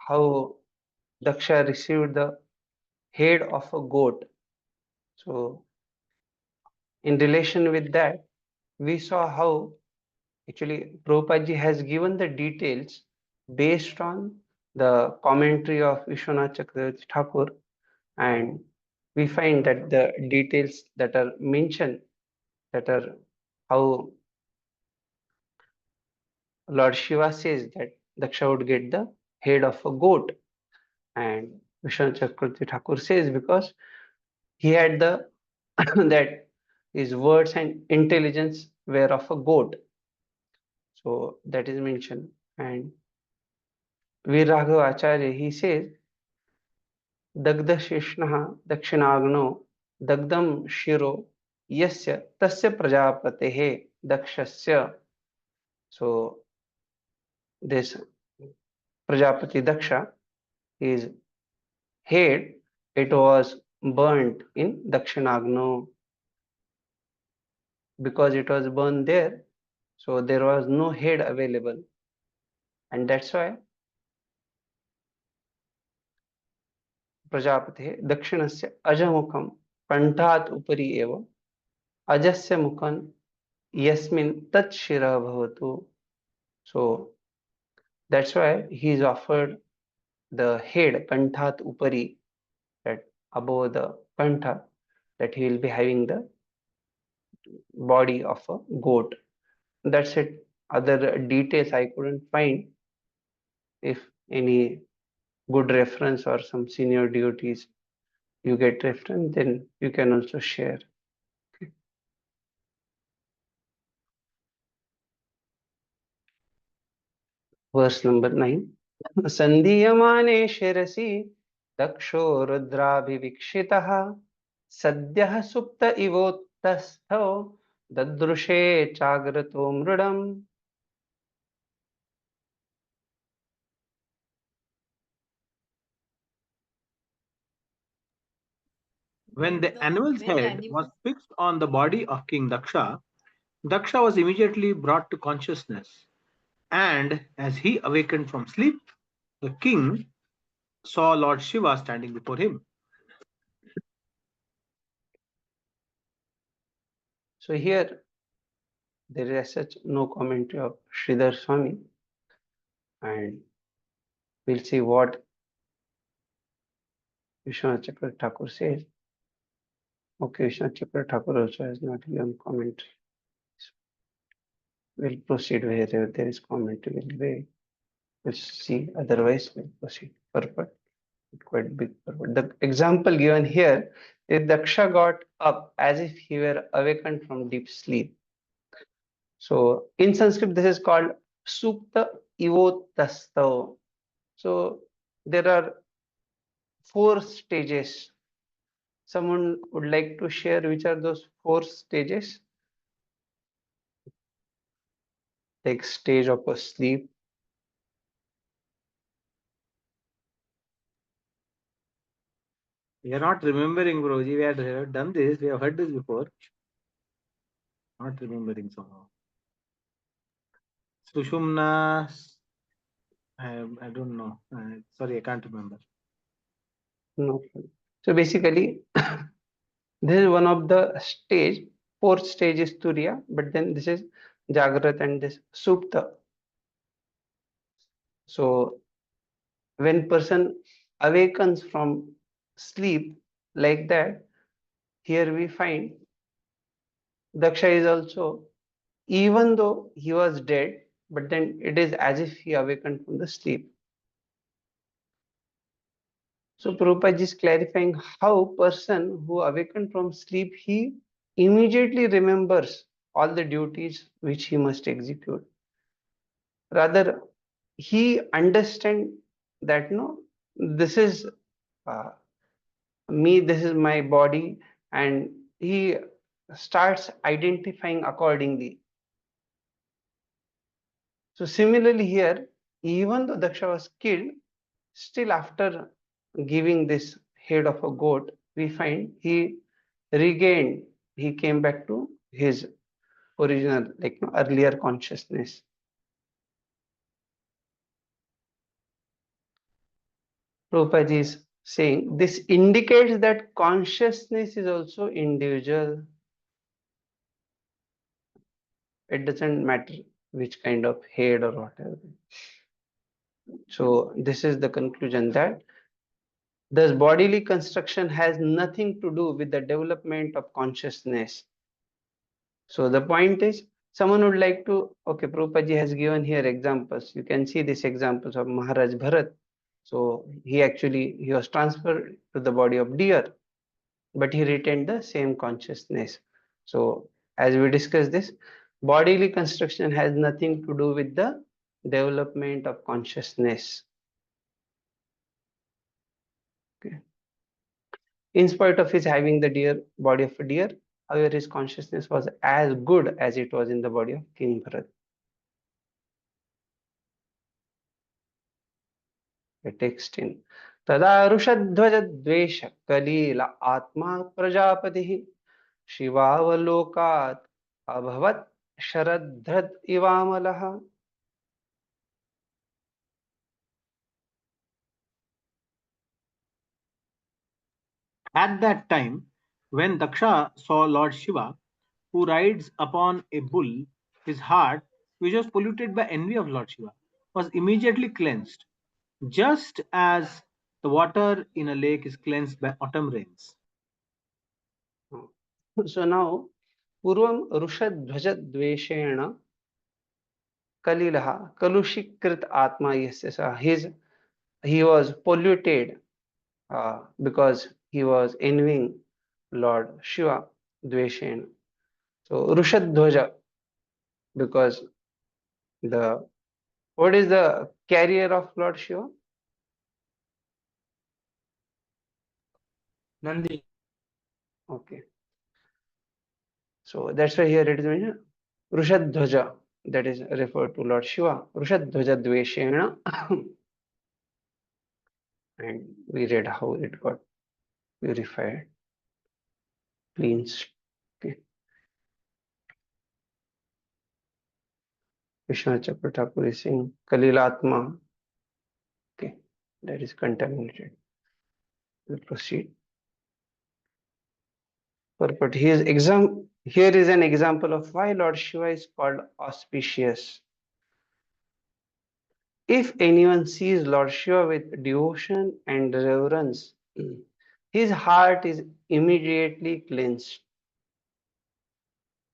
how Daksha received the head of a goat. So in relation with that, we saw how actually Prabhupada ji has given the details based on the commentary of Vishwanath Chakravarti Thakur, and we find that the details that are mentioned, that are how Lord Shiva says that Daksha would get the head of a goat, and Vishwanath Chakravarti Thakur says because he had the that his words and intelligence were of a goat. So that is mentioned. And Veer Raghav Acharya, he says, Dagda Sheshnaha Dakshinagno Dagdam Shiro Yasya Tasya Prajapatehe Dakshasya. So this Prajapati Daksha, his head, it was burnt in Dakshinagno. Because it was burned there, so there was no head available, and that's why Prajapati Dakshinasya Ajamukam Pantat Upari Eva Ajasya Mukhan Yasmin Tat Shira Bhavatu. So that's why he is offered the head Kanthat Upari, that above the Kantha, that he will be having the body of a goat. That's it. Other details I couldn't find. If any good reference or some senior devotees you get reference, then you can also share. Okay. Verse number 9. Sandhiyamane shirasi daksho rudrabhivikshitah sadyah supta ivotastho dadrushe chagrato mrudam. When the animal's head was fixed on the body of King Daksha, Daksha was immediately brought to consciousness, and as he awakened from sleep, the king saw Lord Shiva standing before him. So here there is such no commentary of Sridhar Swami, and we'll see what Vishwanath Chakra Thakur says. Okay, Vishwanath Chakra Thakur also has not given commentary. We'll proceed wherever there is commentary. We'll see. Otherwise, we'll proceed. Purport. Quite big purport. The example given here is Daksha got up as if he were awakened from deep sleep. So in Sanskrit, this is called Supta Ivotastav. So there are 4 stages. Someone would like to share which are those 4 stages? Like stage of a sleep. We are not remembering, Guruji. We have done this. We have heard this before. Not remembering somehow. Sushumna. I don't know. Sorry, I can't remember. No. So basically, this is one of the stage. 4th stage is Turiya, but then this is Jagrat and this Supta. So when person awakens from sleep like that, here we find Daksha is also, even though he was dead, but then it is as if he awakened from the sleep. So Prabhupada is clarifying how person who awakened from sleep, he immediately remembers all the duties which he must execute. Rather, he understand that no, this is uh, me, this is my body, and he starts identifying accordingly. So similarly here, even though Daksha was killed, still after giving this head of a goat, we find he regained, he came back to his original, like earlier consciousness. Prabhupada is saying this indicates that consciousness is also individual. It doesn't matter which kind of head or whatever. So this is the conclusion that thus bodily construction has nothing to do with the development of consciousness. So the point is, someone would like to, okay, Prabhupada has given here examples. You can see these examples of Maharaj Bharat. So he was transferred to the body of deer, but he retained the same consciousness. So as we discussed this, bodily construction has nothing to do with the development of consciousness. Okay. In spite of his having the deer body of a deer, however, his consciousness was as good as it was in the body of King Bharat. A text in Tada Rushadhvaja Dvesha Kalila Atma Prajapati Shivavalokat Abhavat Sharadhrad Ivamalaha. At that time, when Daksha saw Lord Shiva, who rides upon a bull, his heart, which was polluted by envy of Lord Shiva, was immediately cleansed, just as the water in a lake is cleansed by autumn rains. So now Purvam Rushadhvaja Dveshena Kalilaha Kalushikrit Atma Yasya. He was polluted because he was envying Lord Shiva, Dveshen. So Rushadhwaja, because the what is the carrier of Lord Shiva? Nandi. Okay. So that's why here it is mentioned Rushadhwaja, that is referred to Lord Shiva. Rushadhwaja Dveshena. And we read how it got purified, cleansed. Okay. Vishnu Chakra Thakur is saying Kalilatma. Okay, that is contaminated. We'll proceed. But here is an example of why Lord Shiva is called auspicious. If anyone sees Lord Shiva with devotion and reverence, his heart is immediately cleansed.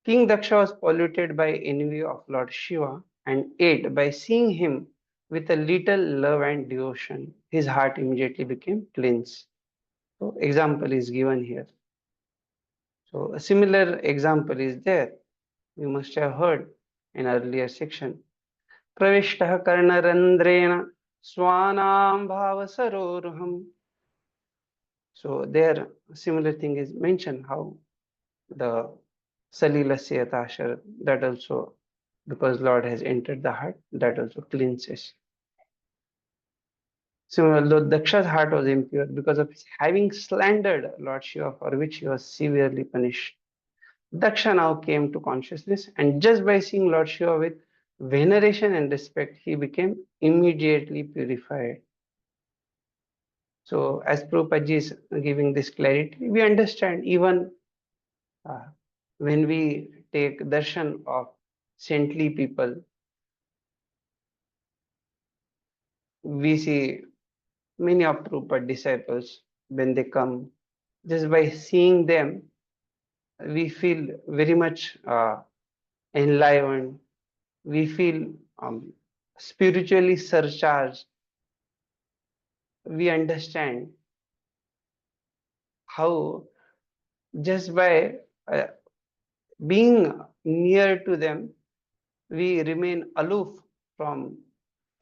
King Daksha was polluted by envy of Lord Shiva, and yet by seeing him with a little love and devotion, his heart immediately became cleansed. So example is given here. So a similar example is there. You must have heard in earlier section. Pravishtah karnarandrena swanam bhavasaroruham. So there similar thing is mentioned how the Salilasya Tashar, that also because Lord has entered the heart, that also cleanses. So although Daksha's heart was impure because of his having slandered Lord Shiva, for which he was severely punished, Daksha now came to consciousness, and just by seeing Lord Shiva with veneration and respect, he became immediately purified. So as Prabhupada is giving this clarity, we understand even when we take darshan of saintly people, we see many of Prabhupada disciples, when they come, just by seeing them, we feel very much enlivened. We feel spiritually surcharged. We understand how just by being near to them, we remain aloof from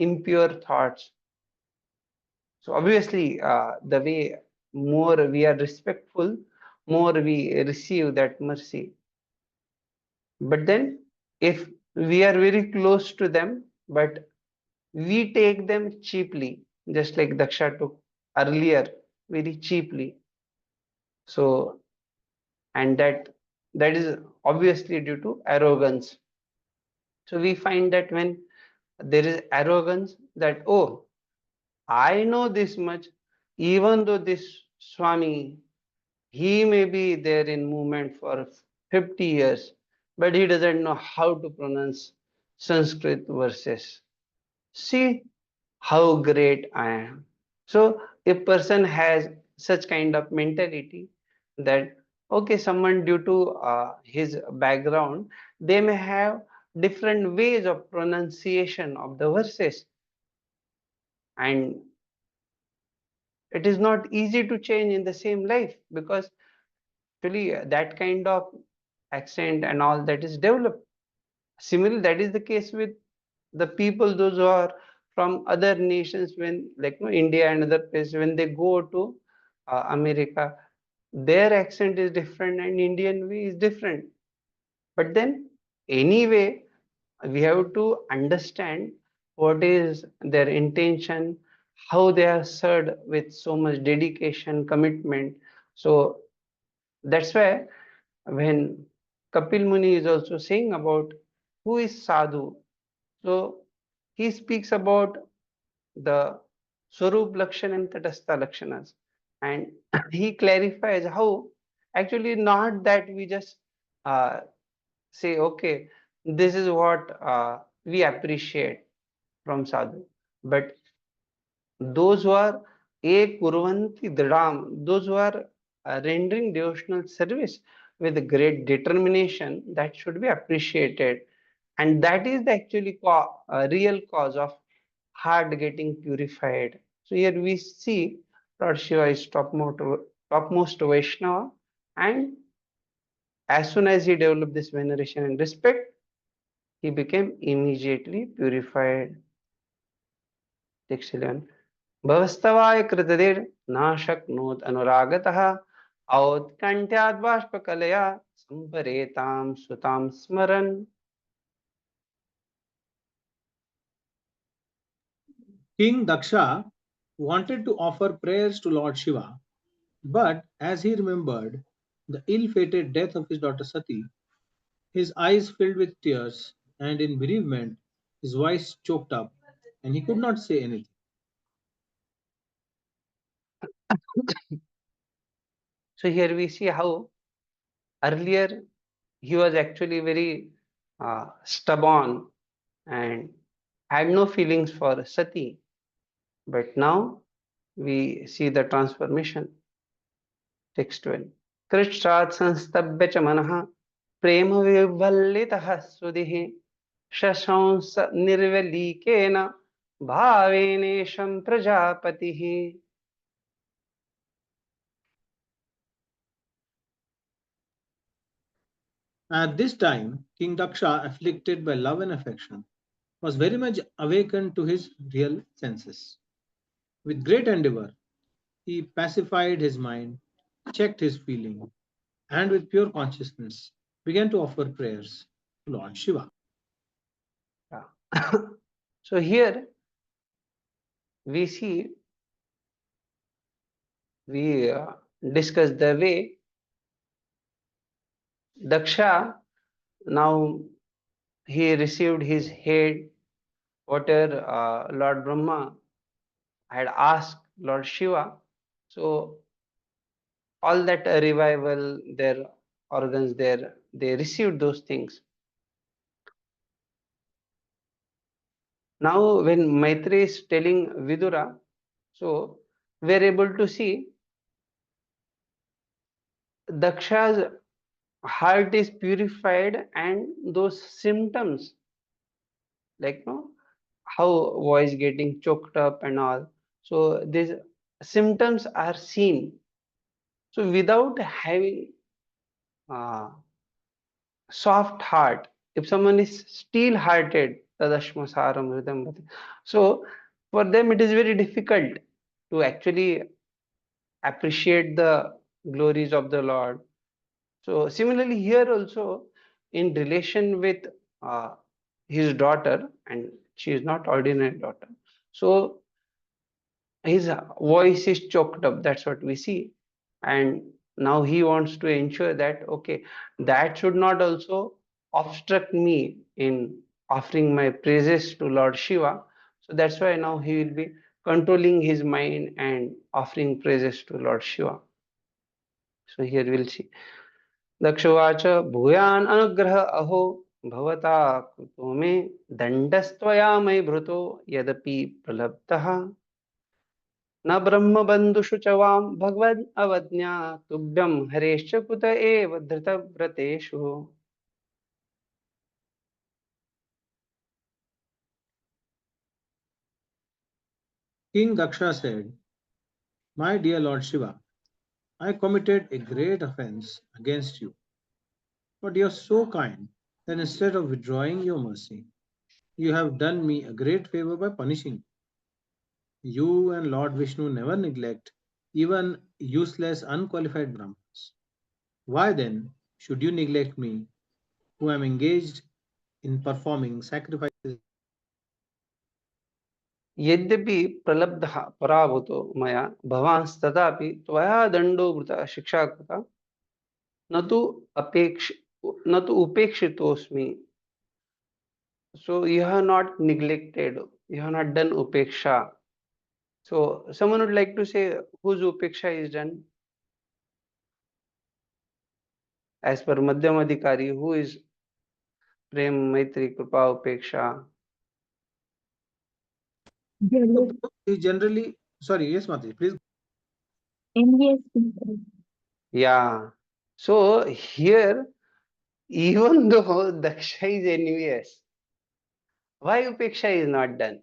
impure thoughts. So obviously, the way more we are respectful, more we receive that mercy. But then, if we are very close to them, but we take them cheaply, just like Daksha took earlier, very cheaply. So, and that is obviously due to arrogance. So we find that when there is arrogance, that oh, I know this much, even though this Swami, he may be there in movement for 50 years, but he doesn't know how to pronounce Sanskrit verses. See how great I am. So a person has such kind of mentality that okay, someone due to his background, they may have different ways of pronunciation of the verses, and it is not easy to change in the same life because actually that kind of accent and all that is developed. Similarly, that is the case with the people, those who are from other nations, when like no India and other places, when they go to America, their accent is different and Indian way is different. But then anyway, we have to understand what is their intention, how they are served with so much dedication, commitment. So that's why when Kapil Muni is also saying about who is sadhu, so he speaks about the Swarup Lakshana and Tatastha Lakshanas, and he clarifies how actually not that we just uh, say, okay, this is what we appreciate from sadhu, but those who are kurvanti dridam, those who are rendering devotional service with great determination, that should be appreciated, and that is the actually real cause of heart getting purified. So here we see Lord Shiva is topmost Vaishnava, and as soon as he developed this veneration and respect, he became immediately purified. Excellent. भवस्तवाय कृतधिर न शक्नोत् अनुरागतः औत्कण्ठ्याद् बाष्पकलया सम्परेतां सुतां स्मरन्. King Daksha wanted to offer prayers to Lord Shiva, but as he remembered the ill fated death of his daughter Sati, his eyes filled with tears, and in bereavement, his voice choked up, and he could not say anything. So here we see how earlier he was actually very stubborn and had no feelings for Sati, but now we see the transformation. Text 12. कृच्छ्रात् संस्तभ्य च मनः प्रेम विवल्लितः सुधिः शशंस निर्वलीकेन भावेनेशं प्रजापतिः. At this time, King Daksha, afflicted by love and affection, was very much awakened to his real senses. With great endeavor, he pacified his mind, checked his feeling, and with pure consciousness began to offer prayers to Lord Shiva. Yeah. So here we see we discuss the way Daksha now he received his head, whatever Lord Brahma had asked Lord Shiva. So all that revival, their organs there, they received those things. Now when Maitreya is telling Vidura, so we're able to see Daksha's heart is purified and those symptoms like no how voice getting choked up and all, so these symptoms are seen. So without having uh, soft heart, if someone is steel hearted, tadashmasaram hridam, so for them it is very difficult to actually appreciate the glories of the Lord. So similarly here also in relation with uh, his daughter, and she is not ordinary daughter, so his voice is choked up, that's what we see, and now he wants to ensure that okay, that should not also obstruct me in offering my praises to Lord Shiva. So that's why now he will be controlling his mind and offering praises to Lord Shiva. So here we'll see. दक्षवाच Bhuyan अनुग्रह अहो भवता कृतो मे दंडस्त्वया मयि भृतो यदपि प्रलब्धः न ब्रह्मबन्धुषु च वां भगवन् अवज्ञा तुभ्यं हरेश्च कुत एव धृतव्रतेषु. King Daksha said, "My dear Lord Shiva, I committed a great offense against you, but you are so kind that instead of withdrawing your mercy, you have done me a great favor by punishing me. You and Lord Vishnu never neglect even useless, unqualified Brahmins. Why then should you neglect me, who am engaged in performing sacrifices?" यद्यपि प्रलब्धः पराभूतो मया भवांस्तथापि त्वया दण्डो भृतः शिक्षा कृता न तु अपेक्ष न तु उपेक्षितोऽस्मि. So you have not neglected, you have not done upeksha. So someone would like to say whose upeksha is done as per Madhyamadhikari, who is Prem, Maitri, Kripa, Upeksha? So Jealous, he generally, sorry, yes, Mati, please. envious people. Yeah. So here, even though Daksha is envious, why Upeksha is not done?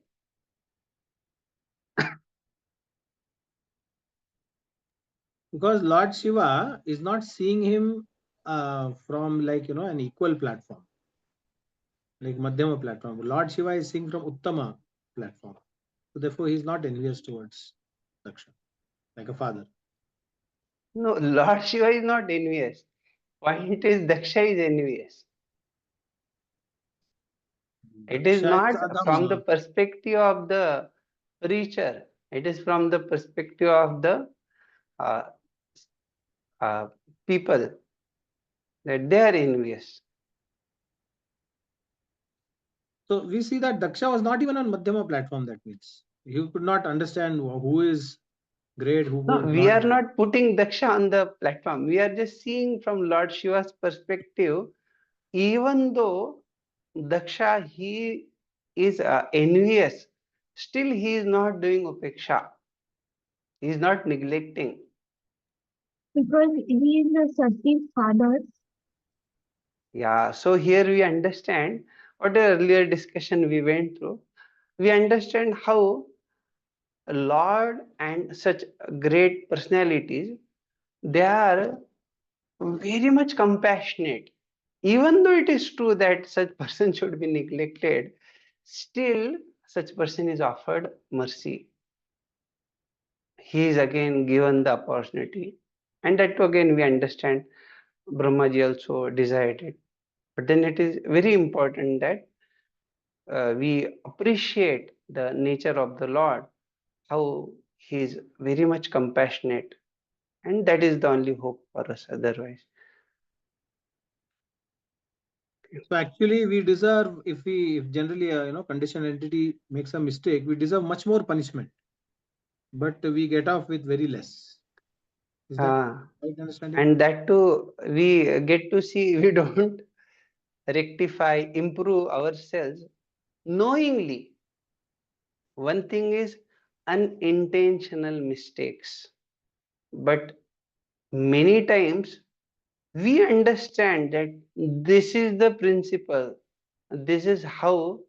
Because Lord Shiva is not seeing him from like an equal platform, like Madhyama platform. Lord Shiva is seeing from Uttama platform. So therefore he is not envious towards Daksha, like a father. No, Lord Shiva is not envious. Point is Daksha is envious. It is Daksha is not from the Adama. perspective of the preacher. It is from the perspective of the uh, uh, people that they are envious. So we see that Daksha was not even on Madhyama platform. That means he could not understand who is great, No, who is we not are great. not putting Daksha on the platform. We are just seeing from Lord Shiva's perspective, even though Daksha he is envious, still he is not doing upeksha. He is not neglecting. Because he is the Sati's father. Yeah, so here we understand what the earlier discussion we went through. We understand how Lord and such great personalities, they are very much compassionate. Even though it is true that such person should be neglected, still such person is offered mercy. He is again given the opportunity. And that too again we understand Brahmaji also desired it. But then it is very important that we appreciate the nature of the Lord, how he is very much compassionate. And that is the only hope for us otherwise. So actually, we deserve if generally conditioned entity makes a mistake, we deserve much more punishment, but we get off with very less. Is that Uh, right understanding? and that too, we get to see we don't rectify, improve ourselves knowingly. One thing is unintentional mistakes, but many times we understand that this is the principle, this is how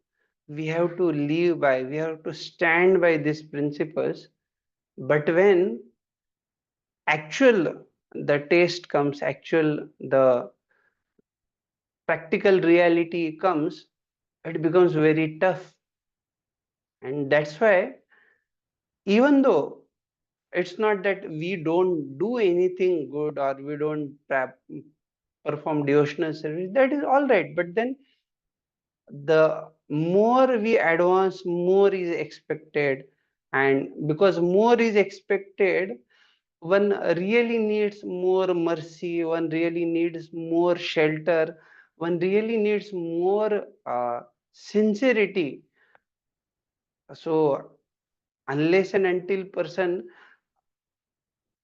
we have to live by, we have to stand by these principles. But when actual the taste comes, actual the practical reality comes, it becomes very tough. And that's why, even though it's not that we don't do anything good or we don't perform devotional service, that is all right. But then the more we advance, more is expected. And because more is expected, one really needs more mercy, one really needs more shelter, one really needs more sincerity. So unless and until person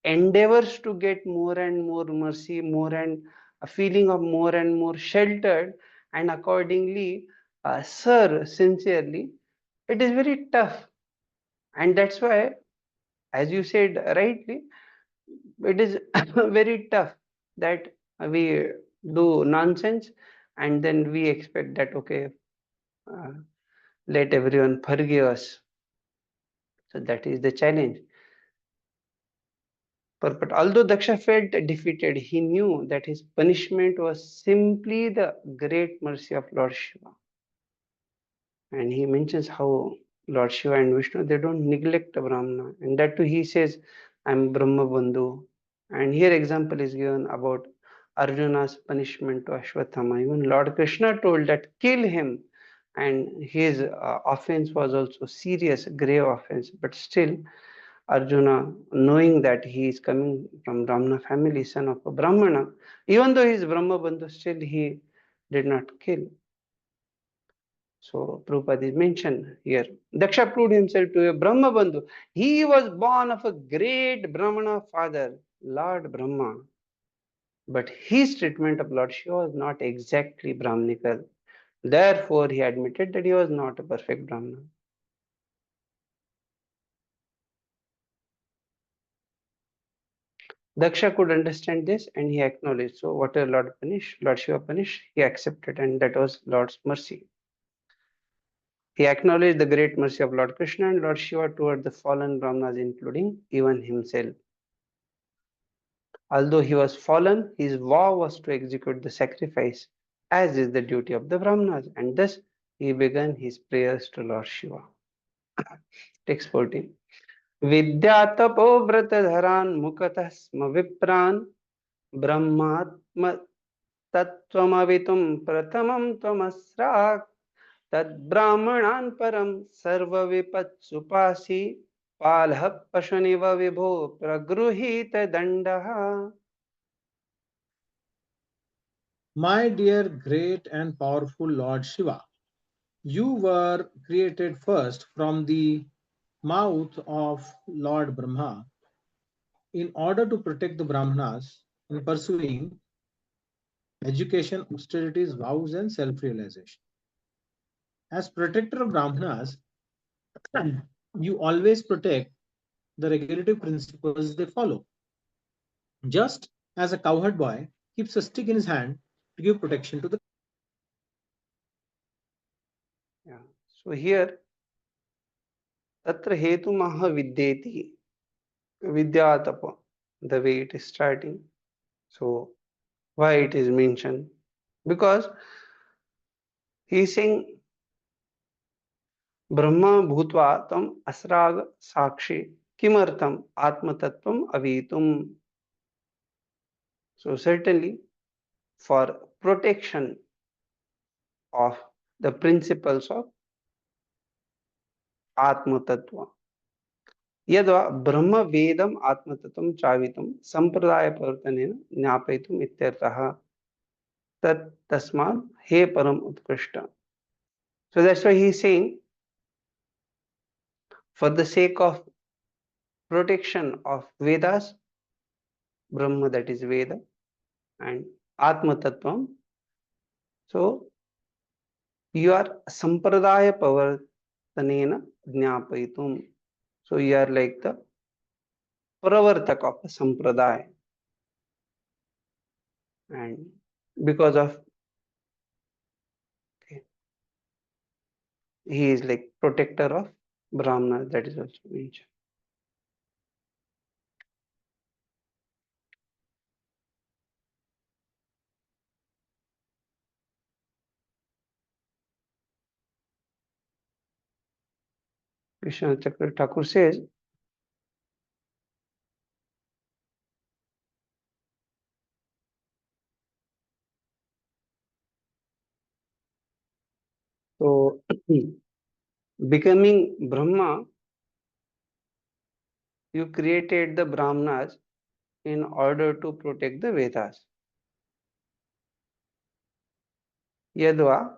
endeavors to get more and more mercy, more and a feeling of more and more sheltered, and accordingly serve sincerely, it is very tough. And that's why, as you said rightly, it is very tough that we do nonsense and then we expect that, okay, uh, let everyone forgive us. So that is the challenge. But although Daksha felt defeated, he knew that his punishment was simply the great mercy of Lord Shiva. And he mentions how Lord Shiva and Vishnu, they don't neglect a Brahmana. And that too he says, I'm Brahma Bandhu. And here example is given about Arjuna's punishment to Ashwatthama. Even Lord Krishna told that kill him. And his offense was also serious, grave offense. But still, Arjuna, knowing that he is coming from Brahmana family, son of a Brahmana, even though he is Brahma Bandhu, still he did not kill. So Prabhupada is mentioned here. Daksha proved himself to a Brahma Bandhu. He was born of a great Brahmana father, Lord Brahma. But his treatment of Lord Shiva was not exactly Brahminical. Therefore, he admitted that he was not a perfect Brahmana. Daksha could understand this and he acknowledged. So, whatever Lord Shiva punished, he accepted, and that was Lord's mercy. He acknowledged the great mercy of Lord Krishna and Lord Shiva toward the fallen Brahmanas, including even himself. Although he was fallen, his vow was to execute the sacrifice, as is the duty of the Brahmanas, and thus he began his prayers to Lord Shiva. Text 14. Vidya tapo vrata dharan mukatah sma vipran brahmatma tatvamavitum pratamam tvamasrak tad brahmanan param sarva vipat supasi palha pashaniva vibho pragruhita dandaha. My dear great and powerful Lord Shiva, you were created first from the mouth of Lord Brahma in order to protect the Brahmanas in pursuing education, austerities, vows, and self realization. As protector of Brahmanas, you always protect the regulative principles they follow. Just as a cowherd boy keeps a stick in his hand to give protection to the. Yeah. So here, tatra hetu maha vidyeti, vidyatapa, the way it is starting. So why it is mentioned? Because he is saying ब्रह्म भूत्वा तम असराग साक्षी किमर्थम आत्मतत्वम अवीतुम. So certainly for protection of the principles of आत्मतत्व, यद्वा ब्रह्म वेदम आत्मतत्वम चावितुम संप्रदाय प्रवर्तनेन ज्ञापयितुम इत्यर्थः. तत् तस्मात् हे परम उत्कृष्ट. So that's why he is saying, for the sake of protection of Vedas, Brahma, that is Veda, and Atma Tattvam. So you are sampradaya pavartanena jnapayitum. So you are like the pravartak of a sampradaya. And because of, okay, he is like protector of Brahmana, that is also mentioned. Krishna Chakra Thakur says, so becoming Brahma, you created the Brahmanas in order to protect the Vedas. Yadva,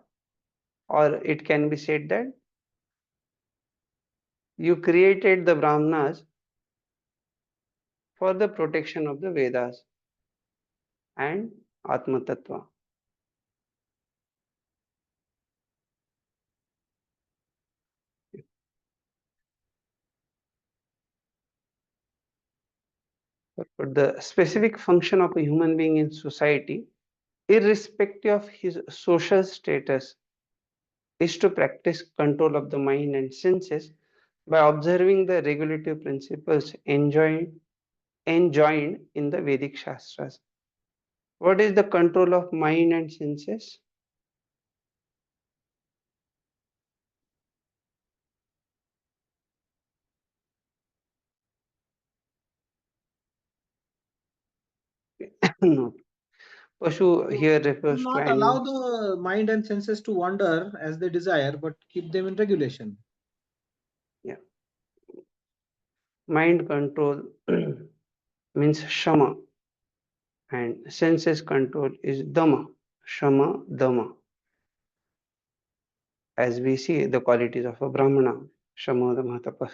or it can be said that You created the Brahmanas for the protection of the Vedas and Atma Tattva. But the specific function of a human being in society, irrespective of his social status, is to practice control of the mind and senses by observing the regulative principles enjoined in the Vedic Shastras. What is the control of mind and senses? No. Pashu So here refers to not allow animal. the mind and senses to wander as they desire, but keep them in regulation. Yeah. Mind control means shama, and senses control is dama. Shama, dama. As we see the qualities of a Brahmana, shama, dama, tapas.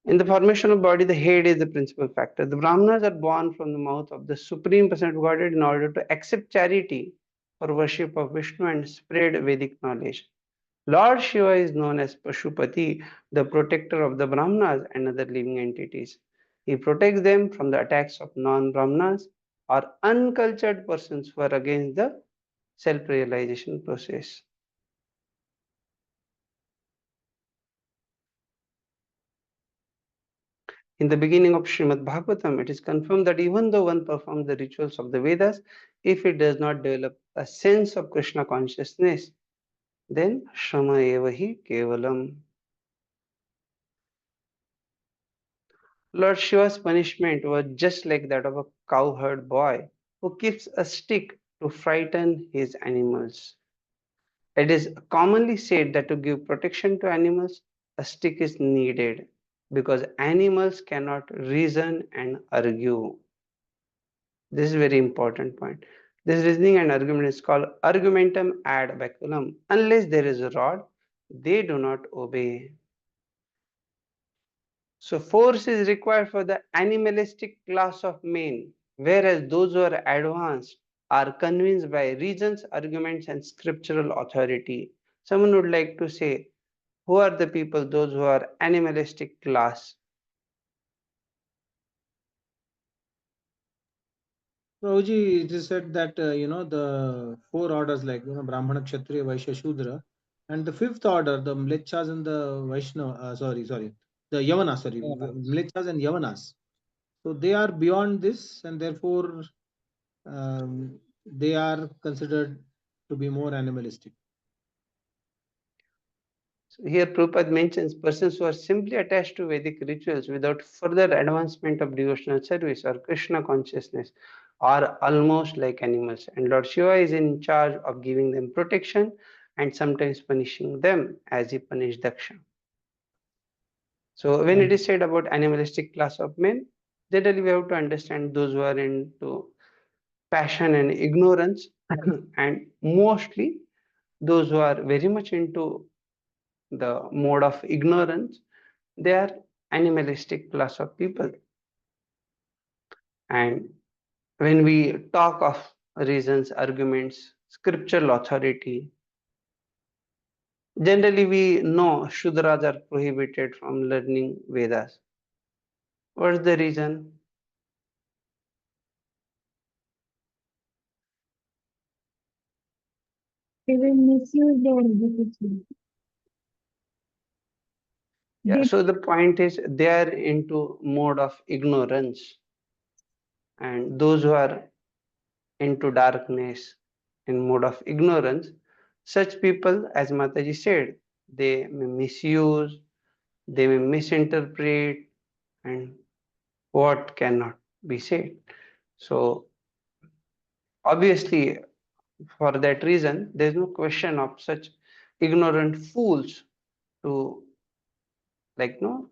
In the formation of body, the head is the principal factor. The Brahmanas are born from the mouth of the Supreme Person of Godhead in order to accept charity for worship of Vishnu and spread Vedic knowledge. Lord Shiva is known as Pashupati, the protector of the Brahmanas and other living entities. He protects them from the attacks of non-Brahmanas or uncultured persons who are against the self-realization process. In the beginning of Srimad Bhagavatam, it is confirmed that even though one performs the rituals of the Vedas, if it does not develop a sense of Krishna consciousness, then Shrama Evahi Kevalam. Lord Shiva's punishment was just like that of a cowherd boy who keeps a stick to frighten his animals. It is commonly said that to give protection to animals, a stick is needed because animals cannot reason and argue. This is a very important point. This reasoning and argument is called argumentum ad baculum. Unless there is a rod, they do not obey. So force is required for the animalistic class of men, whereas those who are advanced are convinced by reasons, arguments, and scriptural authority. Someone would like to say, who are the people, those who are animalistic class? Prabhuji, it is said that the four orders like Brahmana, Kshatriya, Vaishya, Shudra, and the fifth order, the Mlechas and the Vaishnava, the Yavanas, Mlechas and Yavanas. So they are beyond this, and therefore they are considered to be more animalistic. So here Prabhupada mentions persons who are simply attached to Vedic rituals without further advancement of devotional service or Krishna consciousness are almost like animals, and Lord Shiva is in charge of giving them protection and sometimes punishing them as he punished Daksha. So when it is said about animalistic class of men, generally we have to understand those who are into passion and ignorance and mostly those who are very much into the mode of ignorance, they are animalistic class of people. And when we talk of reasons, arguments, scriptural authority, generally we know Shudras are prohibited from learning Vedas. What is the reason? They will misuse their education. Yeah, They so the point is they are into mode of ignorance, and those who are into darkness in mode of ignorance, such people, as Mataji said, they may misuse, they may misinterpret, and what cannot be said. So obviously, for that reason, there is no question of such ignorant fools to like no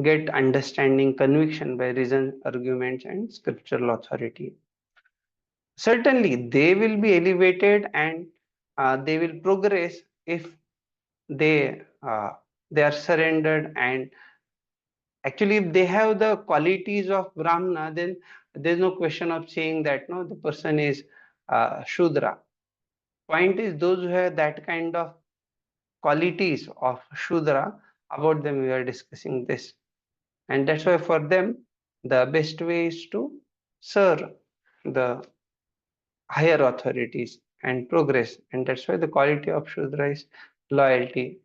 get understanding conviction by reason, arguments, and scriptural authority. Certainly, they will be elevated and they will progress if they they are surrendered, and actually if they have the qualities of Brahmana, then there's no question of saying that no, the person is Shudra. Point is, those who have that kind of qualities of Shudra, about them we are discussing this. And that's why for them, the best way is to serve the higher authorities and progress. And that's why the quality of Shudra is loyalty.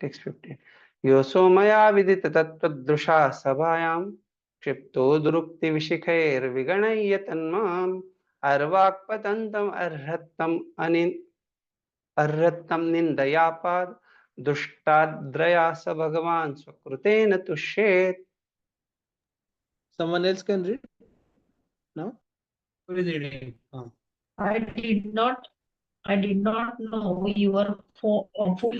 Text 15. Yoso maya vidita tattva sabhayam क्षिप्तो दुरुक्ति विशिखैर विगणय्य तन्माम अर्वाक् पतंतम अर्हत्तम अनिन अर्हत्तम निंदयापाद दुष्टाद्रया स भगवान स्वकृतेन तुष्येत. Someone else can read now. Who is reading? I did not know your full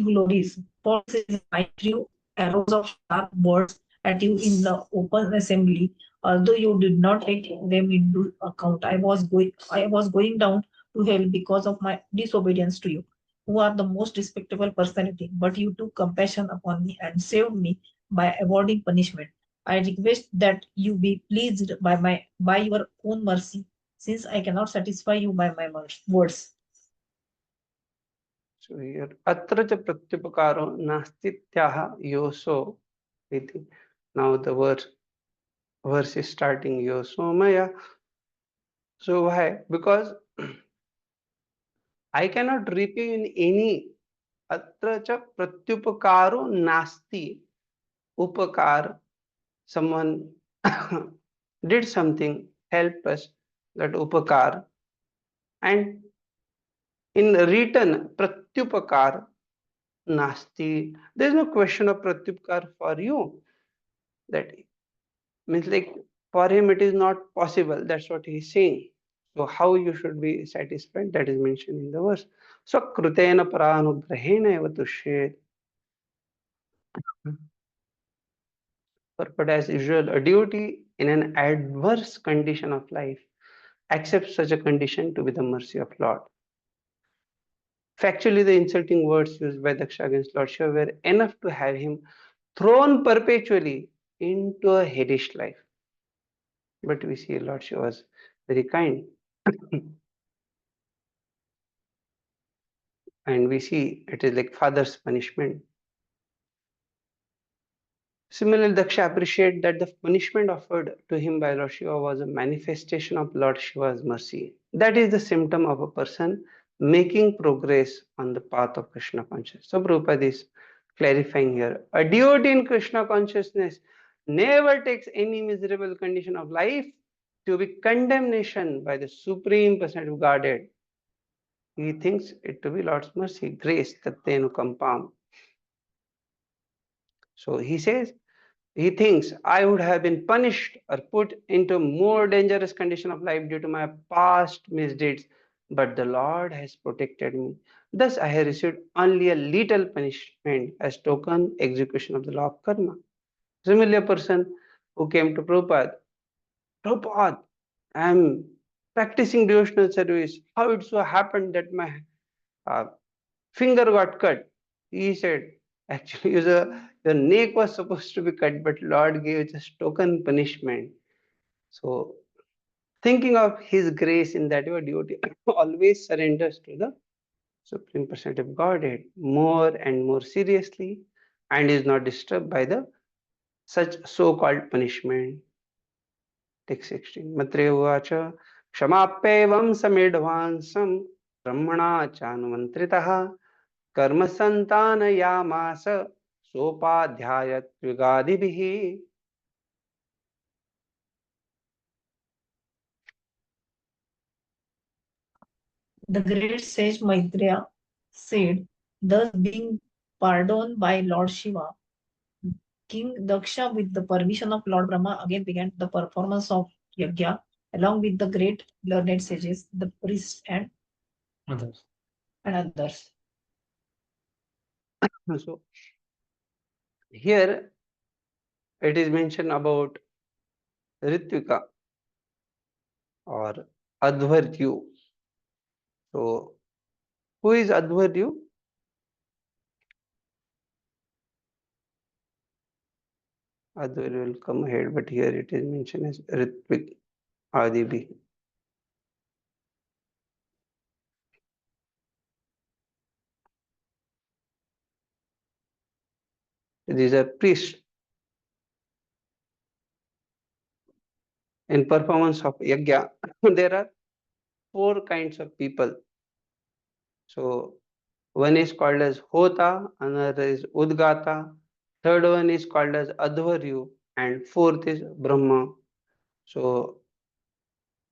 glories. Paul says, I threw arrows of sharp words at you in the open assembly, although you did not take them into account. I was going down to hell because of my disobedience to you, who are the most respectable personality. But you took compassion upon me and saved me by avoiding punishment. I request that you be pleased by your own mercy, since I cannot satisfy you by my words. So here atra cha pratyupakaro nastityaha yoso iti. Now the verse is starting yoso maya. So why? Because I cannot repay in any. Atra cha pratyupakaro nasti. Upakar, someone did something, help us, that upakar, and in return pratyupakar nasti. There is no question of pratyupakar for you. That means like for him it is not possible. That's what he is saying. So how you should be satisfied, that is mentioned in the verse. So krutena pranugrahena eva tushyet. But as usual, a devotee in an adverse condition of life accepts such a condition to be the mercy of Lord. Factually, the insulting words used by Daksha against Lord Shiva were enough to have him thrown perpetually into a hellish life. But we see Lord Shiva was very kind. And we see it is like father's punishment. Similarly, Daksha appreciated that the punishment offered to him by Lord Shiva was a manifestation of Lord Shiva's mercy. That is the symptom of a person making progress on the path of Krishna consciousness. So Prabhupada is clarifying here. A devotee in Krishna consciousness never takes any miserable condition of life to be condemnation by the Supreme Personality of Godhead. He thinks it to be Lord's mercy, grace, tattenu kampam. So he says, he thinks I would have been punished or put into a more dangerous condition of life due to my past misdeeds, but the Lord has protected me. Thus I have received only a little punishment as token execution of the law of karma. Similarly, a person who came to Prabhupada, Prabhupada, I am practicing devotional service. How it so happened that my uh, finger got cut? He said, actually, your neck was supposed to be cut, but Lord gave just token punishment. So, thinking of His grace in that way, devotee always surrenders to the Supreme Personality of Godhead more and more seriously, and is not disturbed by the such so-called punishment. Text 16. Matre uvacha क्षमाप्येवं समेढवांसं ब्रह्मणा चानुमन्त्रितः कर्म संतानयामास सोपाध्यायत्युगादिभिः. The great sage Maitreya said, thus being pardoned by Lord Shiva, King Daksha, with the permission of Lord Brahma, again began the performance of yajna along with the great learned sages, the priests Others. and others. So here it is mentioned about Ritvika or Advaryu. So who is Advaryu? Advari will come ahead, but here it is mentioned as Ritvik Adibi. These are priests. In performance of yajna, there are 4 kinds of people. So one is called as Hota, another is Udgata, third one is called as Advaryu, and fourth is Brahma. So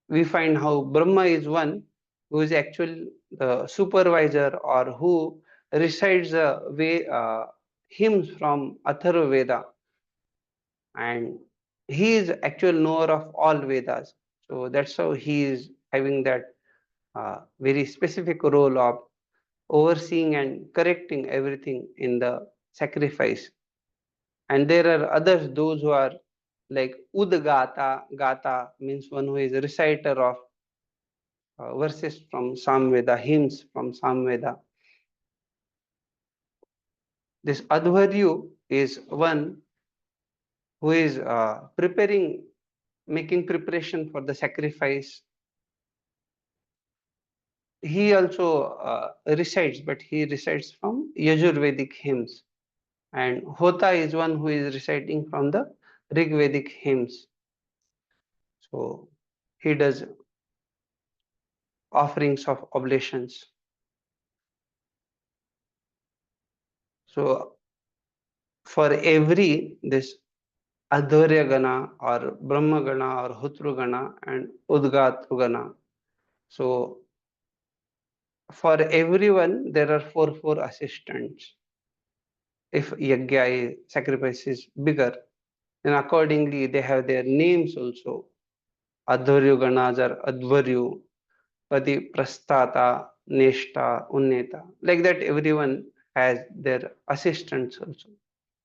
we find how Brahma is one who is actually the supervisor or who recites the hymns from Atharva Veda, and he is actual knower of all Vedas. So that's how he is having that very specific role of overseeing and correcting everything in the sacrifice. And there are others, those who are like Udgata. Gata means one who is a reciter of verses from Samveda, hymns from Samveda. This Advaryu is one who is making preparation for the sacrifice. He also recites, but he recites from Yajurvedic hymns. And Hota is one who is reciting from the Rigvedic hymns. So he does offerings of oblations. So for every this Adhvarya Gana or Brahma Gana or Hutru Gana and Udgatru Gana. So for everyone there are four assistants. If yajna sacrifice is bigger, then accordingly they have their names also. Adhvaryu Ganas are Adhvaryu, Padi Prastata, Neshta, Unneta. Like that, everyone has their assistants also.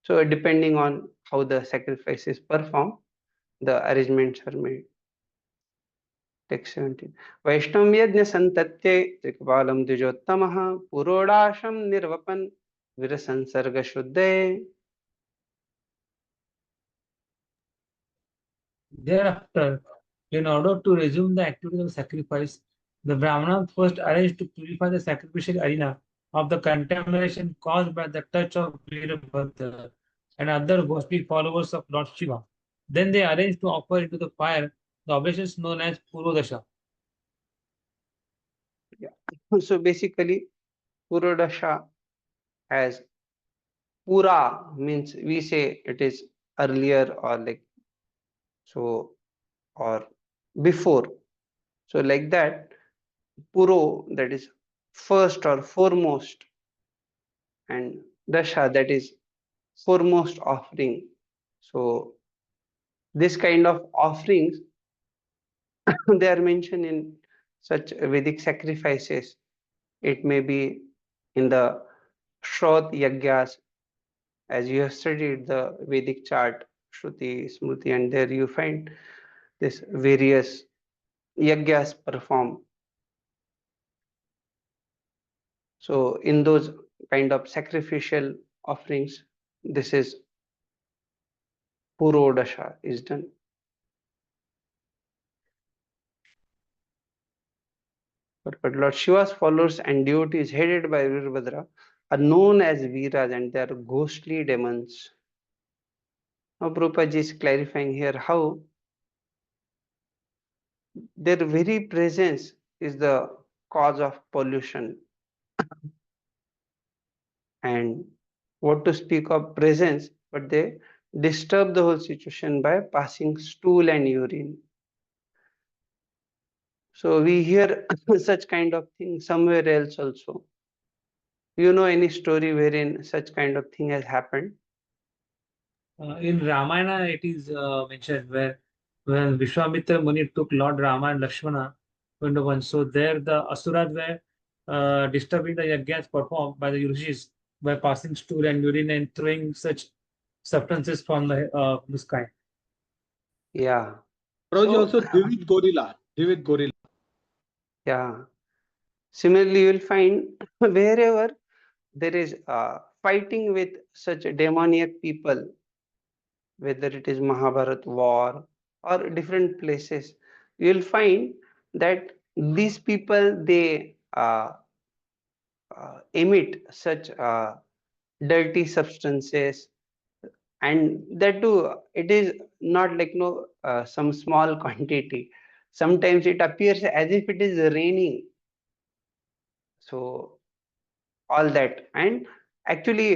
So depending on how the sacrifice is performed, the arrangements are made. Text 17. Vaishnav yajna santatye trikpalam dvijottamah purodasham nirvapan virasansarga shuddhe. Thereafter, in order to resume the activity of sacrifice, the Brahmana first arranged to purify the sacrificial arena of the contamination caused by the touch of Veerbhadra and other ghostly followers of Lord Shiva. Then they arranged to offer into the fire the oblations known as Purodasha. Yeah. So basically, Purodasha has Pura means we say it is earlier or like so or before. So like that, Puro that is first or foremost, and Dasha that is foremost offering. So this kind of offerings they are mentioned in such Vedic sacrifices. It may be in the Shrot Yagyas, as you have studied the Vedic chart, Shruti, Smriti, and there you find this various yagyas performed. So in those kind of sacrificial offerings, this is Purodasha is done. But Lord Shiva's followers and devotees headed by Veerbhadra are known as Veeras and they are ghostly demons. Now Prabhupada is clarifying here how their very presence is the cause of pollution. And what to speak of presence, but they disturb the whole situation by passing stool and urine. So we hear such kind of thing somewhere else also. You know any story wherein such kind of thing has happened? In Ramayana, it is mentioned where when Vishwamitra Muni took Lord Rama and Lakshmana into one, so there the Asuras were disturbing the yajnas performed by the Rishis by passing stool and urine and throwing such substances from the sky. Yeah. Prabhuji So also Divid Gorilla. Divid Gorilla. yeah. Similarly, you will find wherever there is fighting with such demoniac people, whether it is Mahabharat war or different places, you will find that these people, they emit such dirty substances, and that too, it is not like no some small quantity. Sometimes it appears as if it is raining. So all that, and actually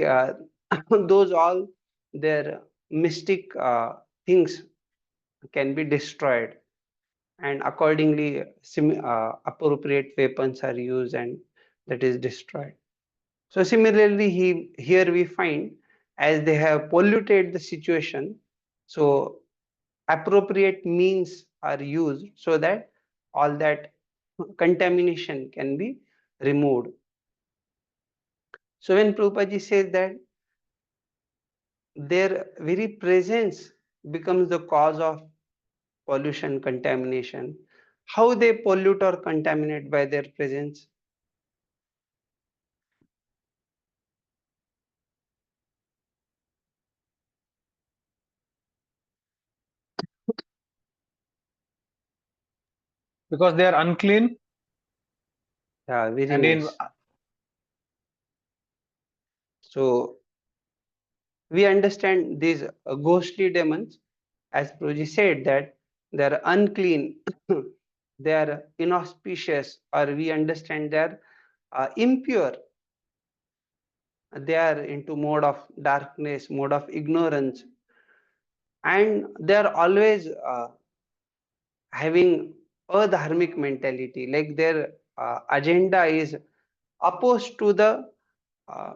those all their mystic things can be destroyed, and accordingly appropriate weapons are used and that is destroyed. So similarly, here we find, as they have polluted the situation, so appropriate means are used so that all that contamination can be removed. So when Prabhupada says that their very presence becomes the cause of pollution, contamination, how they pollute or contaminate by their presence? Because they are unclean. Yeah, very And in nice. So we understand these ghostly demons, as Prabhuji said, that they are unclean, they are inauspicious, or we understand they are impure, they are into mode of darkness, mode of ignorance, and they are always having a dharmic mentality, like their agenda is opposed to the uh,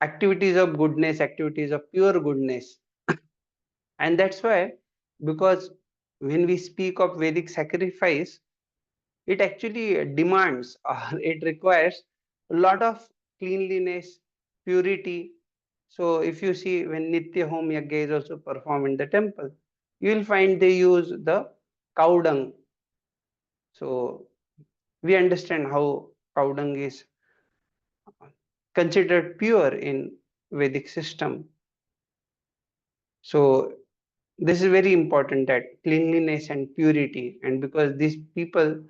activities of goodness, activities of pure goodness. And that's why, because when we speak of Vedic sacrifice, it actually demands or it requires a lot of cleanliness, purity. So if you see, when Nitya Hom Yagya is also performed in the temple, you will find they use the cow dung. So we understand how cow dung is considered pure in Vedic system. So this is very important, that cleanliness and purity, and because these people,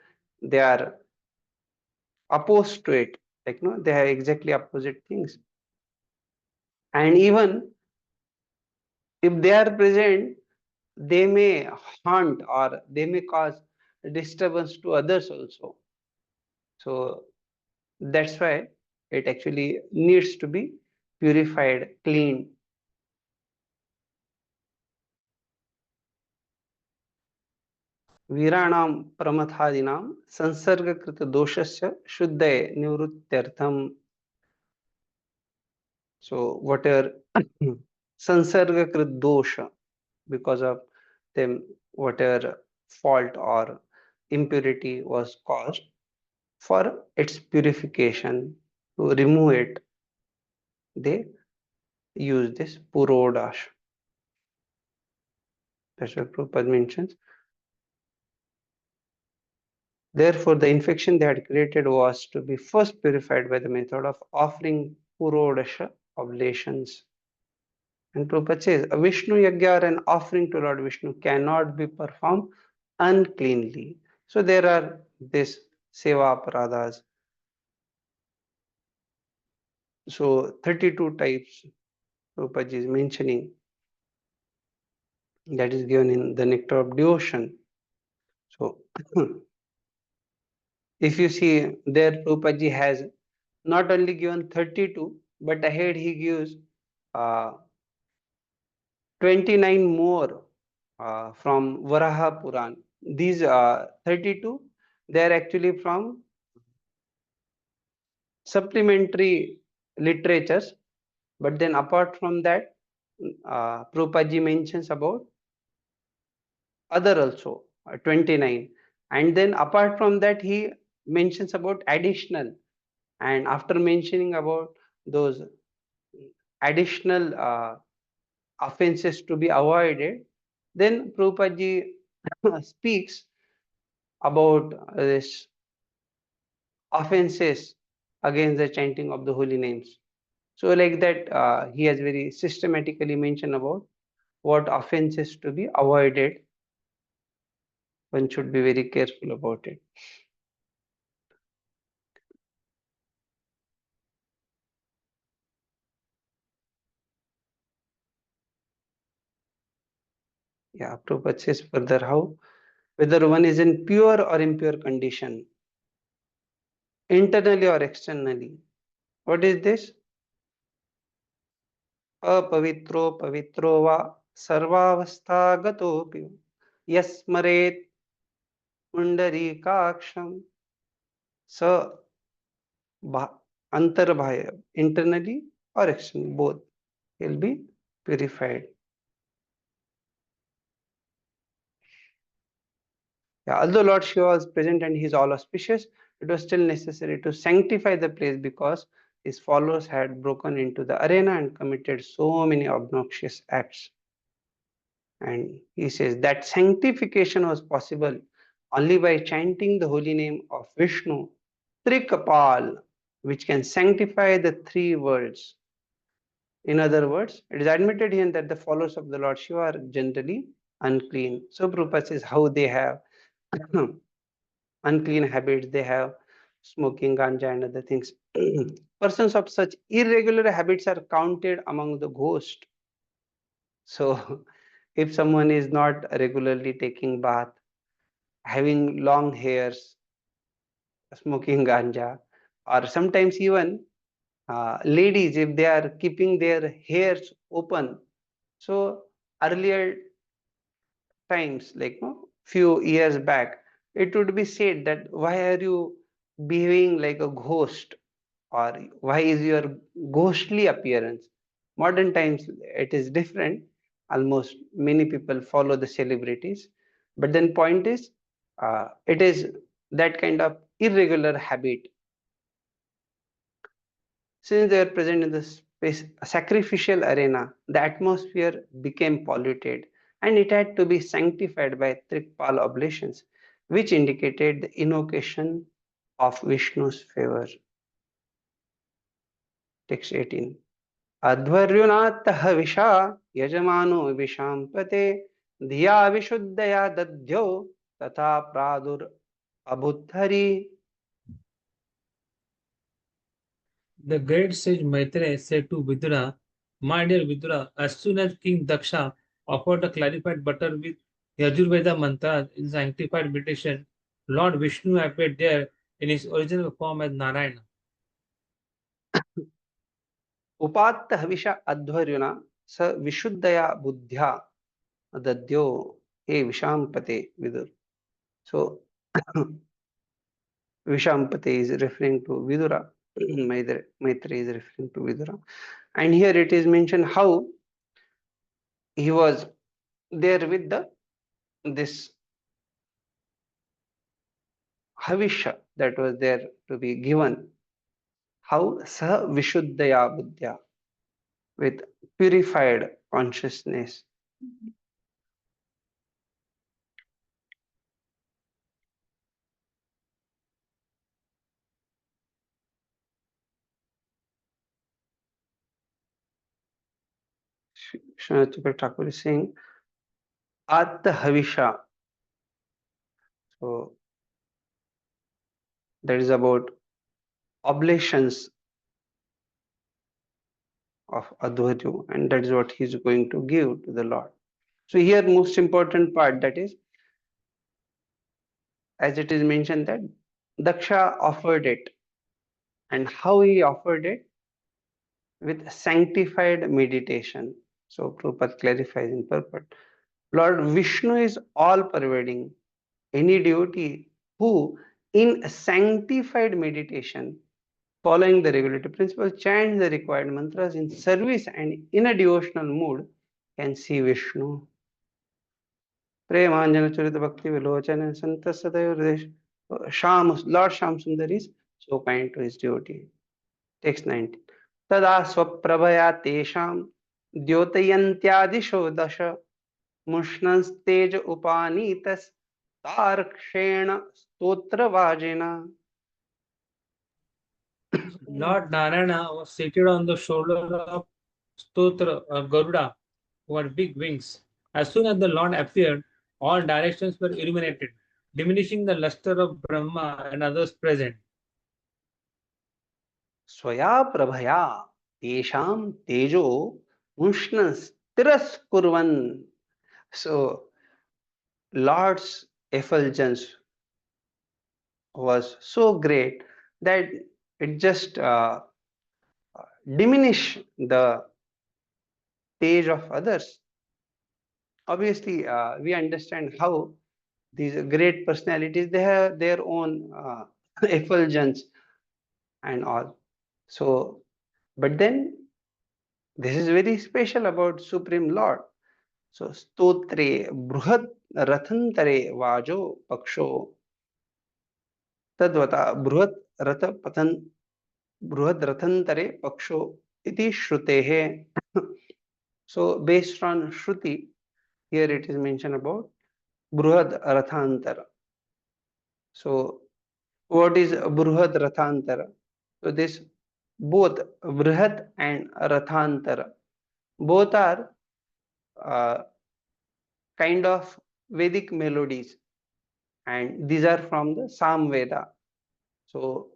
they are opposed to it, like no, they have exactly opposite things. And even if they are present, they may haunt or they may cause disturbance to others also. So that's why it actually needs to be purified, clean. वीराणां प्रमथादीनां संसर्गकृत दोषस्य शुद्धये निवृत्त्यर्थम. So whatever sansargakrit dosha, because of them, whatever fault or impurity was caused, for its purification, to remove it, they use this purodash. That's what Prabhupada mentions. Therefore, the infection they had created was to be first purified by the method of offering purodasha oblations. And Prabhupada says, a Vishnu Yagya or an offering to Lord Vishnu cannot be performed uncleanly. So there are this seva aparadas. So 32 types Prabhupada is mentioning, that is given in the Nectar of Devotion. So if you see there, Prabhupada has not only given 32, but ahead he gives uh, 29 more from Varaha Puran. These 32, they are actually from supplementary literatures, but then apart from that, Prabhupada mentions about other also 29, and then apart from that he mentions about additional, and after mentioning about those additional offenses to be avoided, then Prabhupada speaks about this offenses against the chanting of the holy names. So like that, he has very systematically mentioned about what offenses to be avoided. One should be very careful about it. Yeah, Prabhupada says further how whether one is in pure or impure condition, internally or externally. What is this? अपवित्रो पवित्रो वा सर्वावस्थागतोऽपि यस्मरेत् पुण्डरीकाक्षं स antarbhaya, internally or externally, both will be purified. Yeah, although Lord Shiva was present and he is all auspicious, it was still necessary to sanctify the place because his followers had broken into the arena and committed so many obnoxious acts. And he says that sanctification was possible only by chanting the holy name of Vishnu, Trikapal, which can sanctify the three worlds. In other words, it is admitted here that the followers of the Lord Shiva are generally unclean. So Prabhupada says how they have unclean habits, they have smoking ganja and other things. Persons of such irregular habits are counted among the ghosts. So if someone is not regularly taking bath, having long hairs, smoking ganja, or sometimes even ladies, if they are keeping their hairs open. So earlier times, like few years back, it would be said that why are you behaving like a ghost, or why is your ghostly appearance? Modern times it is different. Almost many people follow the celebrities, but then point is, it is that kind of irregular habit. Since they are present in the space, sacrificial arena, the atmosphere became polluted and it had to be sanctified by Trikpal oblations, which indicated the invocation of Vishnu's favor. Text 18. Adhvaryonattah visha yajamano vishampate dhiya vishuddhaya dadhyo tatha pradur abhuddhari. The great sage Maitreya said to Vidura, "My dear Vidura, as soon as King Daksha offered a clarified butter with Yajurveda mantras in sanctified meditation, Lord Vishnu appeared there in his original form as Narayana. उपात्त हविषा अध्वर्युना स विशुद्धया बुद्ध्या दद्यो हे विशांपते Vidur. So Vishampate is referring to Vidura. Maitreya is referring to Vidura. And here it is mentioned how he was there with this Havisha that was there to be given. How Sa Vishuddhaya Buddhya, with purified consciousness. Srinath Thakur is saying At Havisha. So that is about oblations of Advaita, and that is what he is going to give to the Lord. So here most important part, that is, as it is mentioned that Daksha offered it, and how he offered it, with sanctified meditation. So Prabhupada clarifies in purport. Lord Vishnu is all pervading. Any devotee who in sanctified meditation, following the regulative principle, chants the required mantras in service and in a devotional mood, can see Vishnu. Premanjana Charita Bhakti Vilochana Santa Sadaiva Lord Sham Sundar is so kind to his devotee. Text 19. Tada swaprabhaya tesham द्योतयन्त्यादिशो दश मुष्णस्तेज उपानीतस तार्क्षेण स्तोत्रवाजिना. Lord Narayana was seated on the shoulder of Stotra Garuda, who had big wings. As soon as the Lord appeared, all directions were illuminated, diminishing the luster of Brahma and others present. स्वया प्रभया तेषां तेजो उष्णस्तिरस्कुर्वन्. So Lord's effulgence was so great that it just diminish the stage of others. Obviously, we understand how these great personalities, they have their own effulgence and all. So, but then this is very special about Supreme Lord. So, stotre bruhat rathantare vajo paksho tadvata bruhat ratha patan bruhat rathantare paksho iti shrutehe. So, based on Shruti, here it is mentioned about Bruhad Rathantara. So, what is Bruhad Rathantara? So, this both Bruhad and Rathantara, both are uh, kind of Vedic melodies, and these are from the Sam Veda. So,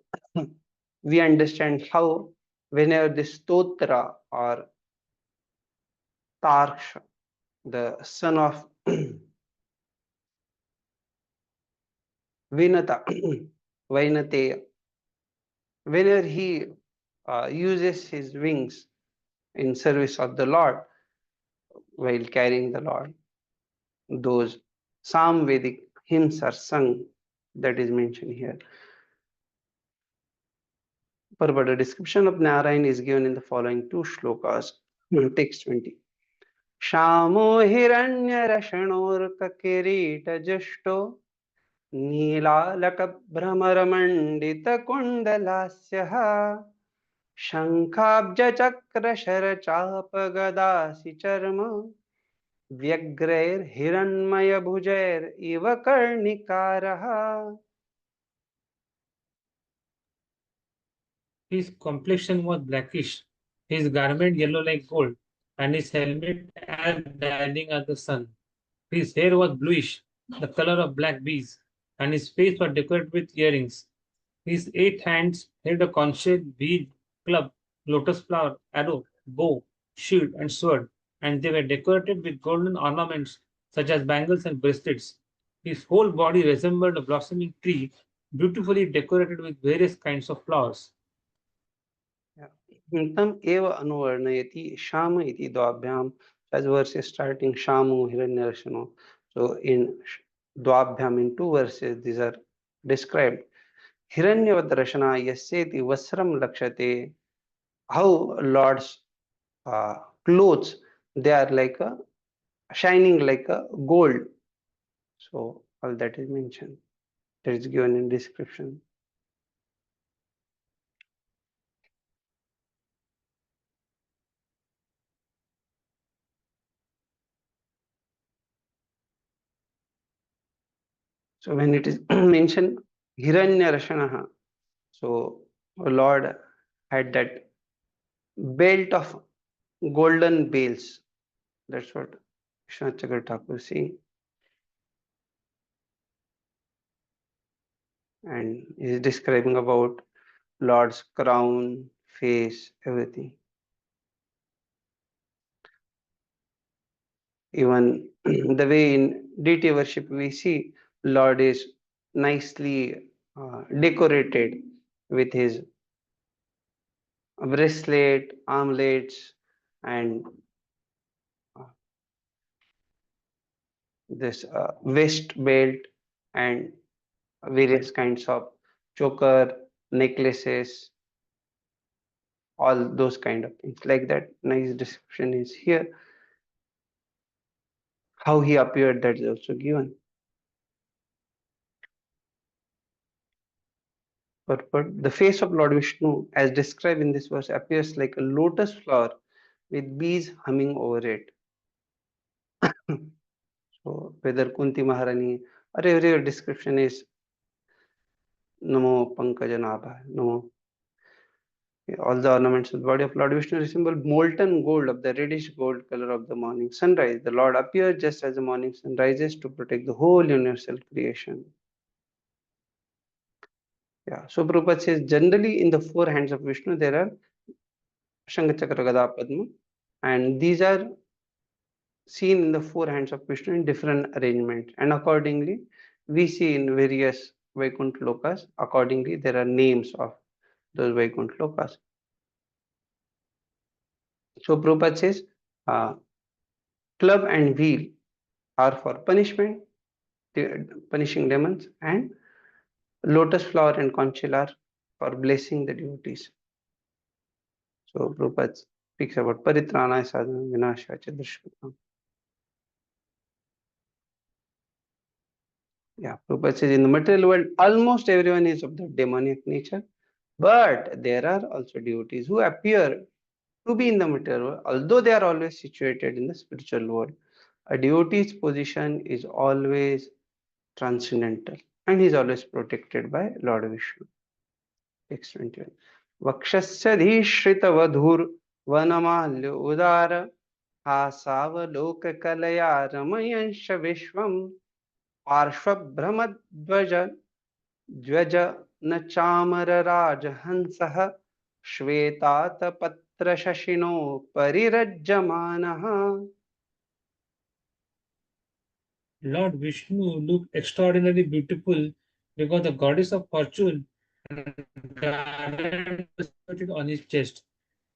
we understand how whenever this Stotra or Tarksha, the son of Vinata, Vainateya, whenever he uses his wings in service of the Lord while carrying the Lord, those Samvedic hymns are sung, that is mentioned here. But a description of Narayan is given in the following two shlokas. Text 20. Shamo hiranyarashanorkakireetajashto नीलालकभ्रमरमण्डितकुण्डलास्यः शङ्खाब्जचक्रशरचापगदासि चर्म व्यग्रैर्हिरण्मयभुजैरिव कर्णिकारः. His complexion was blackish, his garment yellow like gold, and his helmet as dazzling as the sun. His hair was bluish, the color of black bees, and his face was decorated with earrings. His 8 hands held a conch-shaped bead, club, lotus flower, arrow, bow, shield, and sword, and they were decorated with golden ornaments such as bangles and bracelets. His whole body resembled a blossoming tree, beautifully decorated with various kinds of flowers. तम एव अनुवर्णयति श्याम इति द्वाभ्याम, as verse is starting Shamu Hiranyarashano. So in Dwabhyam, in two verses, these are described. Hiranyavarashana yasyeti vasram lakshate. How Lord's clothes, they are like a shining like a gold. So all that is mentioned. That is given in description. So when it is mentioned Hiranyarashana, so Lord had that belt of golden bells. That's what Vishwanath Chakravarti Thakur is saying. And he is describing about Lord's crown, face, everything. Even the way in deity worship we see Lord is nicely decorated with his bracelet, armlets, and this waist belt, and various kinds of choker, necklaces, all those kind of things. Like that, nice description is here. How he appeared, that is also given. But the face of Lord Vishnu, as described in this verse, appears like a lotus flower with bees humming over it. So whether Kunti Maharani or every description is Namo Pankajanaabha, Namo. All the ornaments of the body of Lord Vishnu resemble molten gold of the reddish gold color of the morning sunrise. The Lord appears just as the morning sun rises to protect the whole universal creation. Yeah, so Prabhupada says generally in the four hands of Vishnu there are Shanga Chakra Gada Padma, and these are seen in the four hands of Vishnu in different arrangements, and accordingly we see in various Vaikuntha lokas, accordingly there are names of those Vaikuntha lokas. So Prabhupada says club and wheel are for punishment, punishing demons, and lotus flower and conch shell are for blessing the devotees. So Prabhupada speaks about Paritrana Sadhana Vinasha Chadrashkam. Yeah, Prabhupada says in the material world, almost everyone is of the demonic nature, but there are also devotees who appear to be in the material world, although they are always situated in the spiritual world. A devotee's position is always transcendental and he is always protected by Lord Vishnu. Text 21. वक्षस्यधीश्रितवधूर् वनमाल्य उदार हासावलोककलया रमयंश विश्वम् पार्श्वभ्रमध्वज ज्वज न चामरराजहंसः श्वेतातपत्रशशिनो परिरज्यमानः. Lord Vishnu looked extraordinarily beautiful because the goddess of fortune garland was situated on his chest.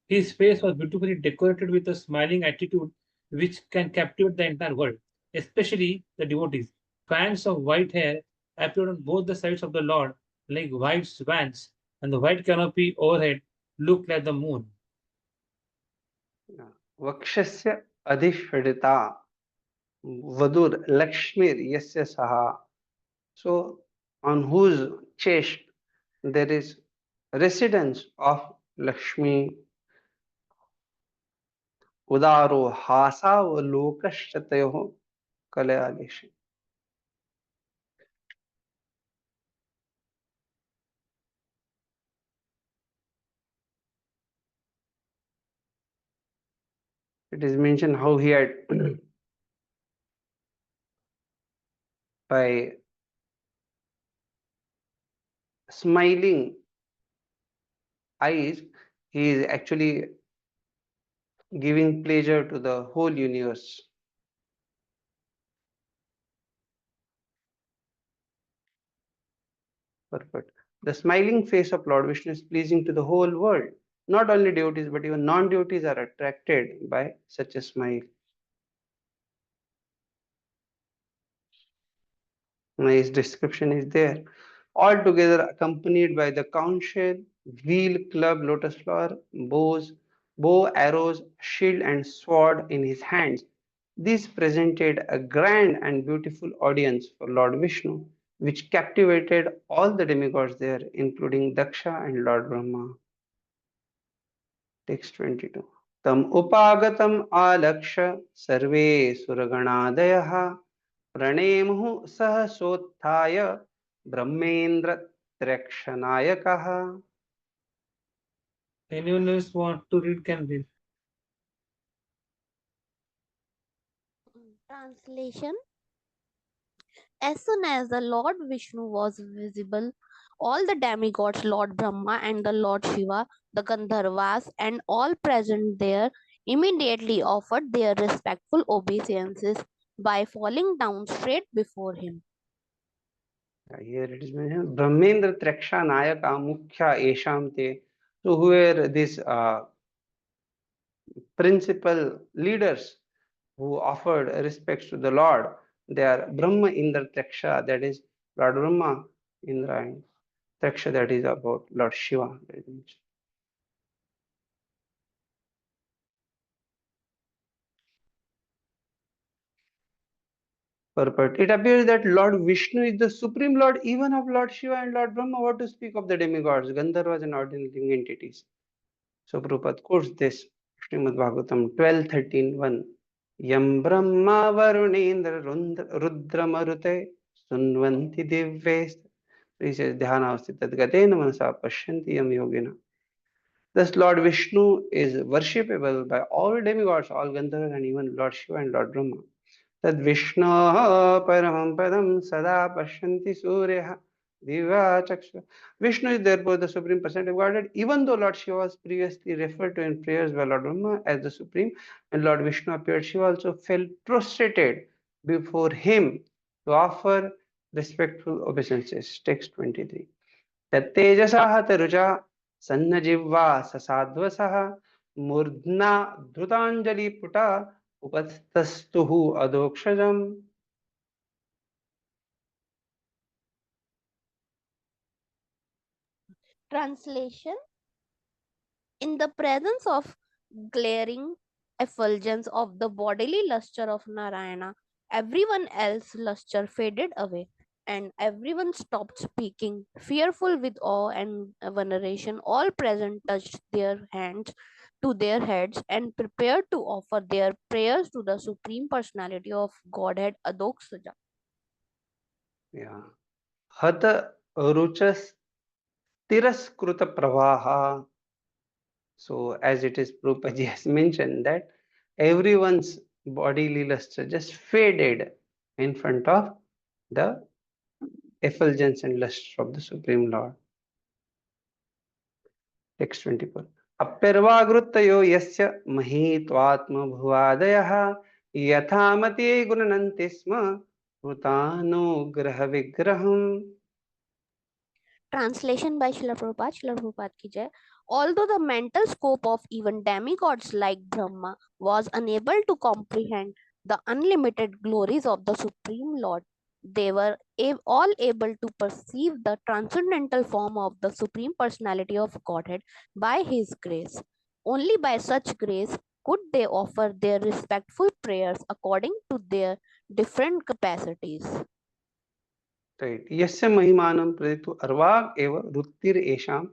His face was beautifully decorated with a smiling attitude which can captivate the entire world, especially the devotees. Bands of white hair appeared on both the sides of the Lord like white swans, and the white canopy overhead looked like the moon. वक्षस्य अधिष्ठिता Vadur Lakshmir Yasya Saha. So on whose chest there is residence of Lakshmi. Udaro Hasa Lokashatayo Kalayalishi. It is mentioned how he had by smiling eyes, he is actually giving pleasure to the whole universe. Perfect. The smiling face of Lord Vishnu is pleasing to the whole world. Not only devotees, but even non-devotees are attracted by such a smile. Nice description is there. All together accompanied by the conch shell, wheel, club, lotus flower, bow, arrows, shield, and sword in his hands. This presented a grand and beautiful audience for Lord Vishnu, which captivated all the demigods there, including Daksha and Lord Brahma. Text 22. Tam upagatam alaksha sarve surganadayah प्रणेमुः सहसोत्थाय ब्रह्मेन्द्र त्र्यक्षनायकः. Anyone else want to read can read. Translation. As soon as the Lord Vishnu was visible, all the demigods, Lord Brahma and the Lord Shiva, the Gandharvas, and all present there immediately offered their respectful obeisances by falling down straight before him. Here it is mentioned Brahmendra Trikshanayaka Mukhya Esham Te. So who were these principal leaders who offered respects to the Lord? They are Brahma Indra Triksha, that is Lord Brahma, Indra, and Triksha, that is about Lord Shiva. Purport. It appears that Lord Vishnu is the supreme Lord even of Lord Shiva and Lord Brahma. What to speak of the demigods, Gandharvas and ordinary living entities. So Prabhupada quotes this, Srimad Bhagavatam 12:13:1. Yam Brahma Varunendra Rudra Marute Sunvanti Divves. He says, Dhyanavasti Tadgatena Manasa Pashyanti Yam Yogina. Thus, Lord Vishnu is worshipable by all demigods, all Gandharvas, and even Lord Shiva and Lord Brahma. Tad Vishnu paramam padam sada pashyanti surya diva chaksha. Vishnu is therefore the supreme personality of Godhead, even though Lord Shiva was previously referred to in prayers by Lord Brahma as the supreme, and Lord Vishnu appeared, Shiva also fell prostrated before him to offer respectful obeisances. Text 23. तत्तेजसः तरुजा सन्नजिह्वा ससाध्वसः मूर्ध्ना धृताञ्जलिपुटा उपस्थस्तुः अधोक्षजम्. Translation: in the presence of glaring effulgence of the bodily luster of Narayana, everyone else's luster faded away, and everyone stopped speaking. Fearful with awe and veneration, all present touched their hands to their heads and prepared to offer their prayers to the Supreme Personality of Godhead Adoksaja. Yeah. हत रुचस तिरस्कृत प्रवाहा. So as it is, Prabhupada has mentioned that everyone's bodily luster just faded in front of the effulgence and luster of the Supreme Lord. Text 24. अप्यर्वागृत्तयो यस्य महीत्वात्मभुवादयः यथामति गुणनन्ति स्म भूतानुग्रहविग्रहम्. Translation by Srila Prabhupada. Srila Prabhupada ki jai. Although the mental scope of even demigods like Brahma was unable to comprehend the unlimited glories of the Supreme Lord, they were all able to perceive the transcendental form of the Supreme Personality of Godhead by His grace. Only by such grace could they offer their respectful prayers according to their different capacities. Right. यस्य महिमानं प्रदितु अर्वाग एव रुत्तिर एषां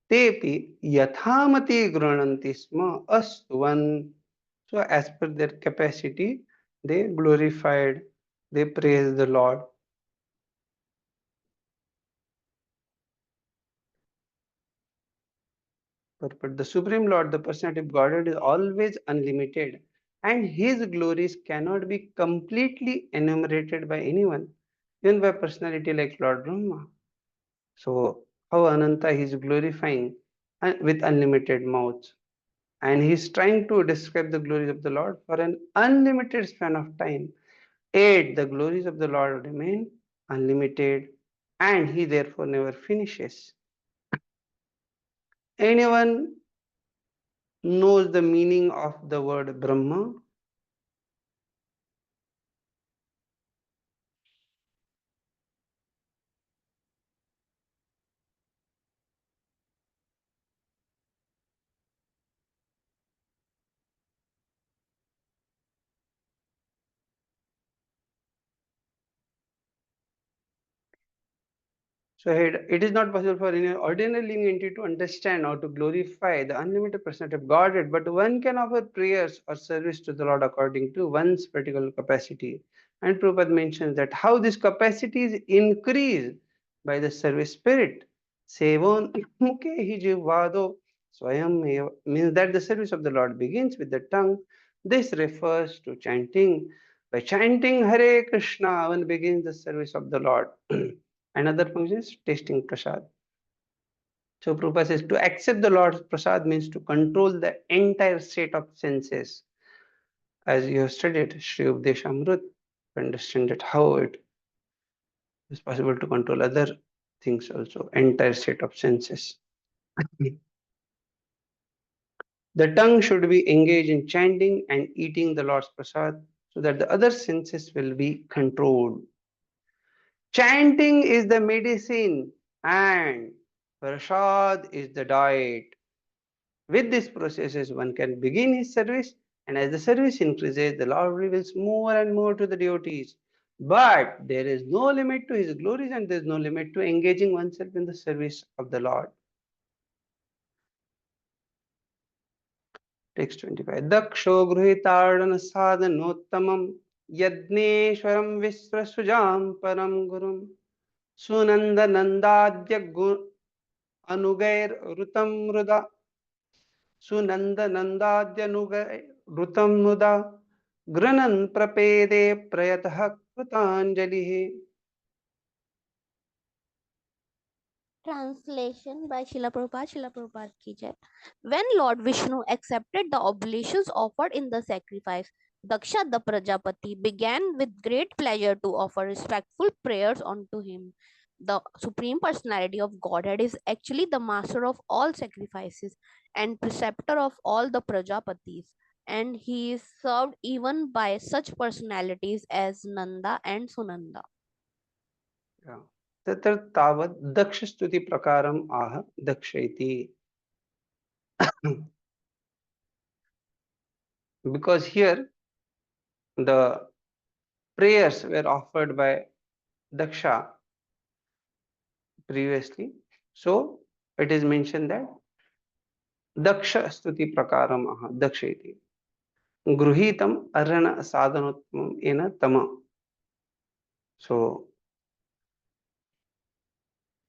तेपि यथामति गृह्णन्ति स्म अस्तुवन्. So as per their capacity, they glorified, they praised the Lord. But the Supreme Lord, the personality of Godhead, is always unlimited, and His glories cannot be completely enumerated by anyone, even by personality like Lord Brahma. So how Ananta He is glorifying with unlimited mouth, and He is trying to describe the glories of the Lord for an unlimited span of time. Yet the glories of the Lord remain unlimited, and He therefore never finishes. Anyone knows the meaning of the word Brahma? So it is not possible for any ordinary living entity to understand or to glorify the unlimited personality of Godhead, but one can offer prayers or service to the Lord according to one's particular capacity. And Prabhupada mentions that how this capacity is increased by the service spirit. Sevon mukhe hi jivvado swayam eva, means that the service of the Lord begins with the tongue. This refers to chanting. By chanting Hare Krishna, one begins the service of the Lord. Another function is tasting prasad. So Prabhupada says to accept the Lord's prasad means to control the entire state of senses. As you have studied Shri Updeshamrut, to understand that how it is possible to control other things also, entire state of senses. The tongue should be engaged in chanting and eating the Lord's prasad so that the other senses will be controlled. Chanting is the medicine and prasad is the diet. With these processes, one can begin his service, and as the service increases, the Lord reveals more and more to the devotees. But there is no limit to his glories, and there is no limit to engaging oneself in the service of the Lord. Text 25. Daksho gruhitarana sadhanottamam yadneshwaram visvrasujam param gurum sunanda nandadya anugair rutam ruda सुनन्दनन्दाद्यनुगृतं मुदा गृणन् प्रपेदे प्रयतः कृताञ्जलिः. Translation by Srila Prabhupada. Srila Prabhupada ki jai. When Lord Vishnu accepted the oblations offered in the sacrifice, Daksha the Prajapati began with great pleasure to offer respectful prayers unto him. The Supreme Personality of Godhead is actually the master of all sacrifices and preceptor of all the Prajapatis, and he is served even by such personalities as Nanda and Sunanda. तत्र तावत् दक्षस्तुति प्रकारम् आह दक्ष इति. Because here the prayers were offered by Daksha previously, so it is mentioned that Daksha stuti prakaram aha Daksha iti. Gruhitam arana sadhanottamam ena tama. So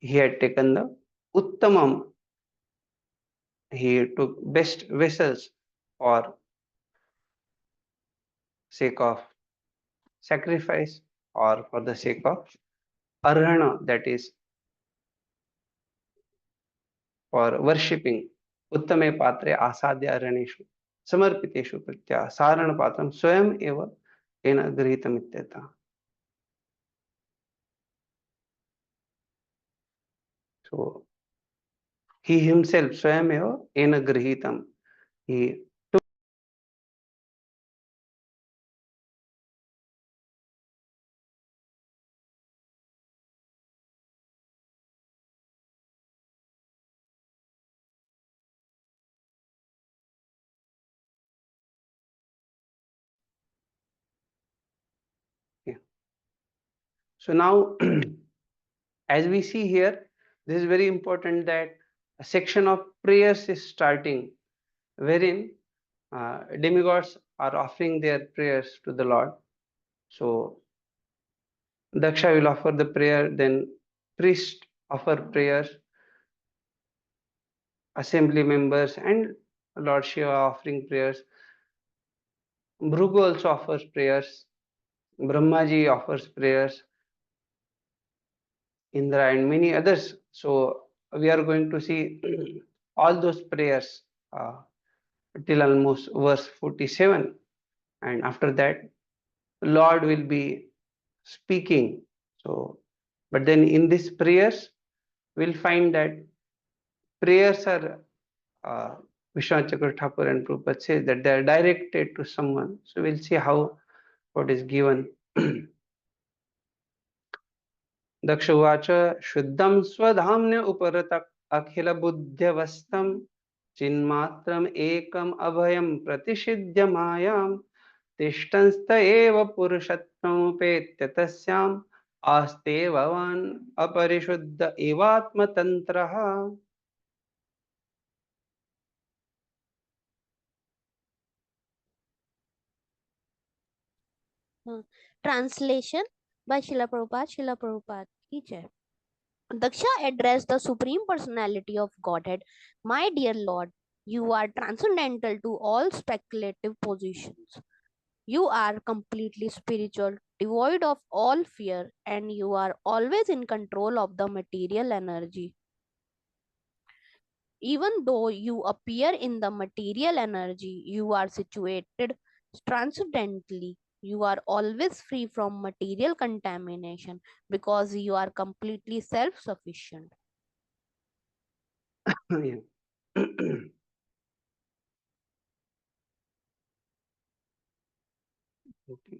he had taken the uttamam, he took best vessels for sake of sacrifice or for the sake of arhana, that is for worshipping. Uttame patre asadya araneshu समर्पितेषु प्रत्या Saran पात्रम स्वयं एव तेन गृहीतम् इत्यतः. So he himself स्वयं एव तेन गृहीतम्, he took yeah. So now as we see here, this is very important that a section of prayers is starting wherein demigods are offering their prayers to the Lord. So Daksha will offer the prayer, then priest offer prayers, assembly members and Lord Shiva offering prayers. Bhrugu also offers prayers, Brahmaji offers prayers, Indra and many others. So we are going to see all those prayers till almost verse 47, and after that Lord will be speaking. So but then in these prayers we'll find that prayers are Vishwanath Chakravarti Thakur and Prabhupada says that they are directed to someone. So we'll see how what is given. दक्ष उवाच शुद्धं स्वधाम्न उपरत अखिल बुद्ध्यवस्थं चिन्मात्रम् एकम् अभयं प्रतिषिध्य मायां तिष्ठंस्त एव पुरुषत्वमुपेत्य तस्याम् आस्ते भवान् अपरिशुद्ध एवात्मतन्त्रः. Translation by Srila Prabhupada. Srila Prabhupada ki jai. Daksha addressed the Supreme Personality of Godhead. My dear Lord, you are transcendental to all speculative positions. You are completely spiritual, devoid of all fear, and you are always in control of the material energy. Even though you appear in the material energy, you are situated transcendently. You are always free from material contamination because you are completely self sufficient. Yeah. Okay.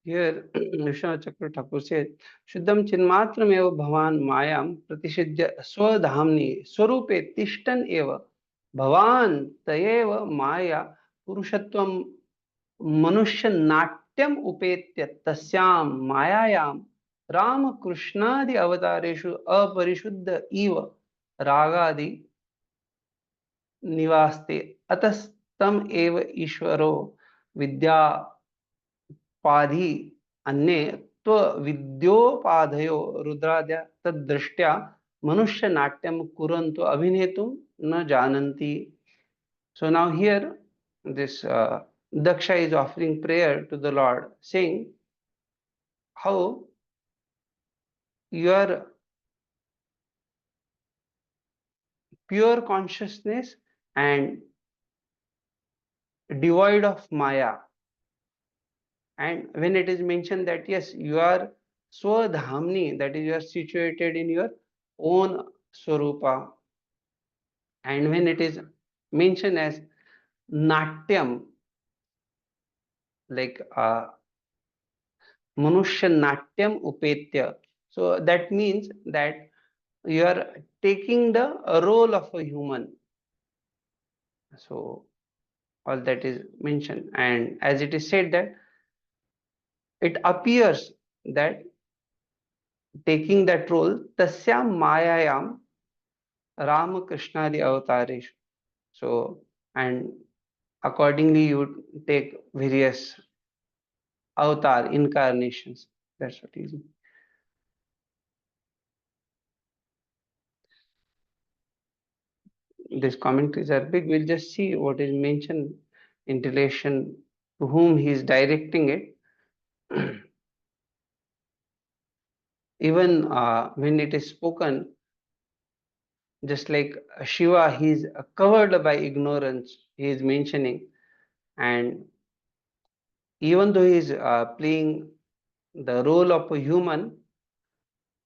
Here, Vishwanath Chakravarti Thakur says, Shuddham Chinmatram eva bhavan mayam pratishiddya swadhamni swarupe tishtan eva bhavan tayeva maya purushatvam manushya natyam upetya tasyam mayayam Rama Krishnadi avatareshu aparishuddha eva ragadi निवास्ते अतस्तम एव ईश्वरो विद्यापाधि अन्ये त्वविद्योपाधयो रुद्राद्या तद्दृष्ट्या मनुष्य नाट्यम कुरंतो अभिनेतुम न जानन्ति. So now here this Daksha is offering prayer to the Lord, saying how your pure consciousness and devoid of Maya. And when it is mentioned that yes, you are Swadhamni, that is, you are situated in your own Swarupa. And when it is mentioned as Natyam, like Manushya Natyam Upetya, so that means that you are taking the role of a human. So all that is mentioned, and as it is said that it appears that taking that role tasyam mayayam Ramakrishna avataresh. So and accordingly you take various avatar incarnations. That's what is. These commentaries are big. We'll just see what is mentioned in relation to whom he is directing it. Even when it is spoken, just like Shiva, he is covered by ignorance, he is mentioning, and even though he is playing the role of a human,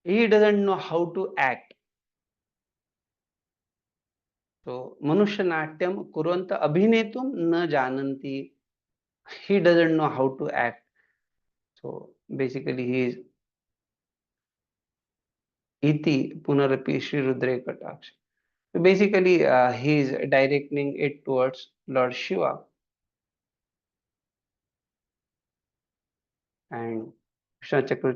he doesn't know how to act. So, Manusha Natyam Kurvanta Abhinetum na jananti. He doesn't know how to act. So, basically, he is iti punarapi Shri Rudre Kataksh. So basically, he is directing it towards Lord Shiva. And Krishna Chakra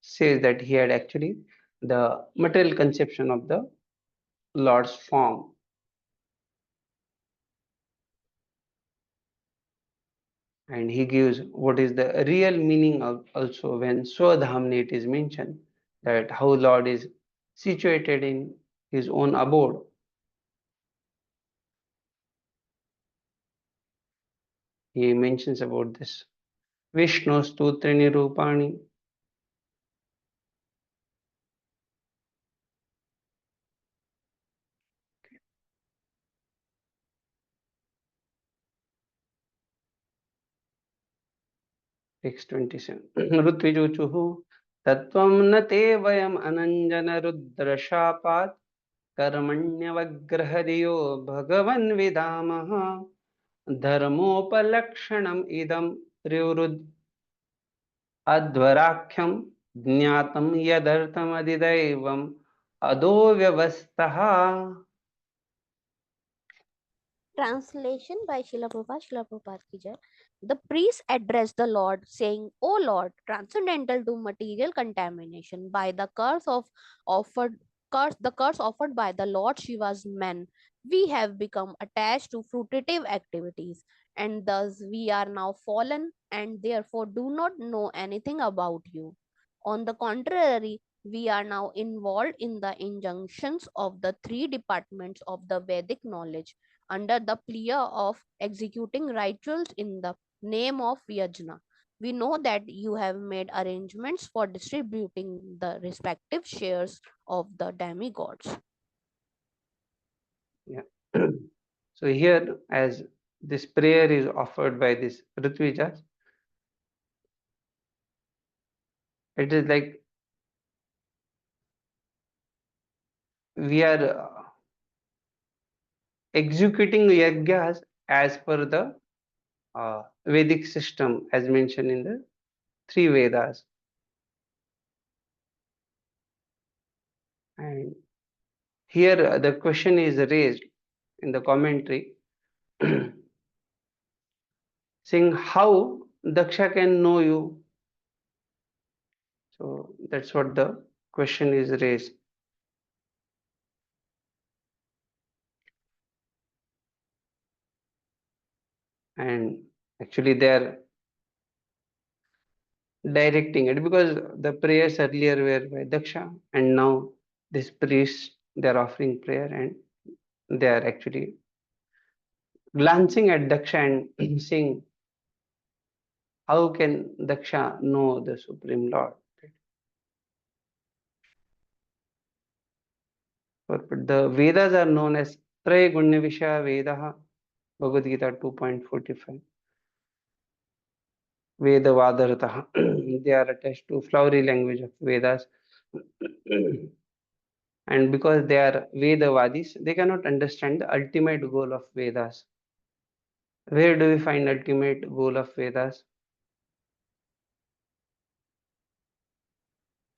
says that he had actually the material conception of the Lord's form. And he gives what is the real meaning of also when Swadhamni it is mentioned, that how Lord is situated in his own abode. He mentions about this Vishnu Stutra Nirupani. Text 27. Rutvijuchuhu Tattvam na te vayam ananjana rudrashapat कर्मण्यवग्रहरियो भगवन् विदामः धर्मोपलक्षणम् इदं त्रिवृद् अध्वराख्यं ज्ञातं यदर्थमधिदैवम् अदो व्यवस्थः. Translation by Srila Prabhupada, Srila Prabhupada ki jai. The priest addressed the Lord, saying, O Lord, transcendental to material contamination by the curse offered by the Lord Shiva's men, we have become attached to fruitive activities, and thus we are now fallen and therefore do not know anything about you. On the contrary, we are now involved in the injunctions of the three departments of the Vedic knowledge under the plea of executing rituals in the name of Yajna. We know that you have made arrangements for distributing the respective shares of the demigods. Yeah. So here, as this prayer is offered by this Ritvijas, it is like we are executing yajnas as per the Vedic system as mentioned in the three Vedas. And here the question is raised in the commentary saying how Daksha can know you. So that's what the question is raised. and actually they are directing it, because the prayers earlier were by Daksha, and now this priest, they are offering prayer, and they are actually glancing at Daksha and saying, how can Daksha know the Supreme Lord? The Vedas are known as Traya Gunya Vishaya Vedaha, Bhagavad Gita 2.45. Veda Vadarataha. They are attached to flowery language of Vedas. And because they are Vedavadis, they cannot understand the ultimate goal of Vedas. Where do we find ultimate goal of Vedas?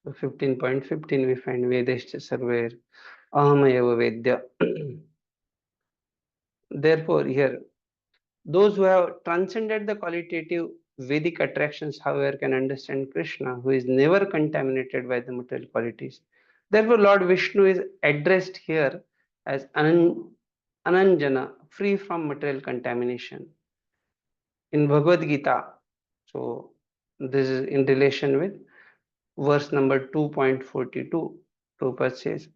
So 15.15 we find Vedeshcha Sarver Ahamayava Vedya. Therefore, here, those who have transcended the qualitative Vedic attractions, however, can understand Krishna, who is never contaminated by the material qualities. Therefore, Lord Vishnu is addressed here as Ananjana, free from material contamination. In Bhagavad Gita, so this is in relation with verse number 2.42. Prabhupada says,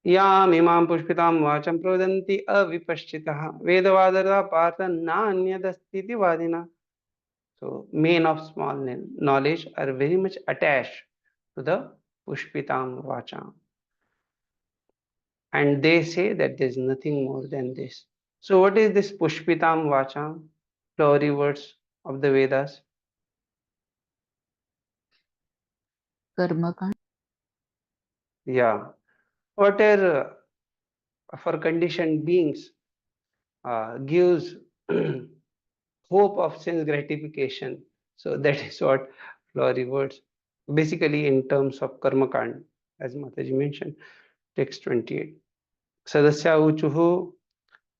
याम इमां पुष्पितां वाचं प्रवदन्ति अविपश्चितः वेदवादरता Partha नान्यदस्तीति वादिना. So men of small knowledge are very much attached to the pushpitam vacha, and they say that there is nothing more than this. So what is this pushpitam vacha, flowery words of the Vedas? Karmakand. Yeah, what are for conditioned beings gives hope of sense gratification. So that is what flowery words, basically in terms of karma kand, as Mataji mentioned, text 28. Sadasya uchuhu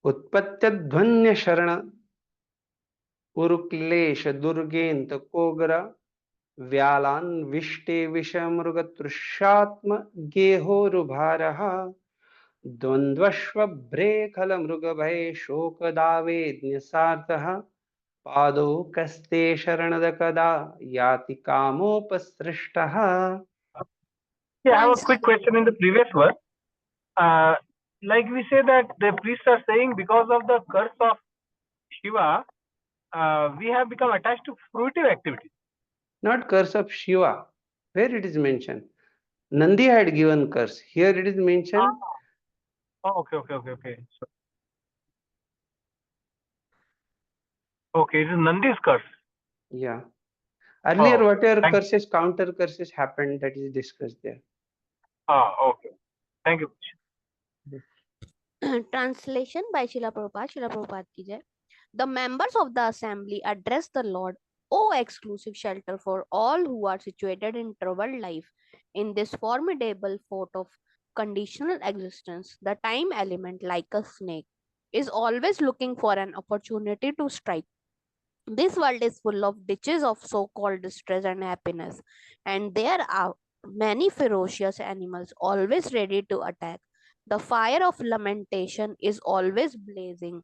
utpatyadhvanya sharana uruklesha durgenta kogra vyalan vishte vishamrugatrushatma gehorubharaha द्वन्द्वश्वभ्रेखलमृगभये शोकदावेद्यसार्थः पादौ कस्ते शरणदकदा याति कामोपसृष्टः. Yeah, I have a quick question in the previous verse. Like we say that the priests are saying because of the curse of Shiva, we have become attached to fruitive activities. Not curse of Shiva. Where it is mentioned? Nandi had given curse. Here it is mentioned. Oh, okay. So, okay, it is Nandi's curse. Yeah. Earlier, whatever thank you. curses, counter curses happened, that is discussed there. Okay. Thank you. Translation by Srila Prabhupada ki jai. The members of the assembly address the Lord, O exclusive shelter for all who are situated in troubled life. In this formidable fort of conditional existence, the time element, like a snake, is always looking for an opportunity to strike. This world is full of ditches of so called distress and happiness, and there are many ferocious animals always ready to attack. The fire of lamentation is always blazing,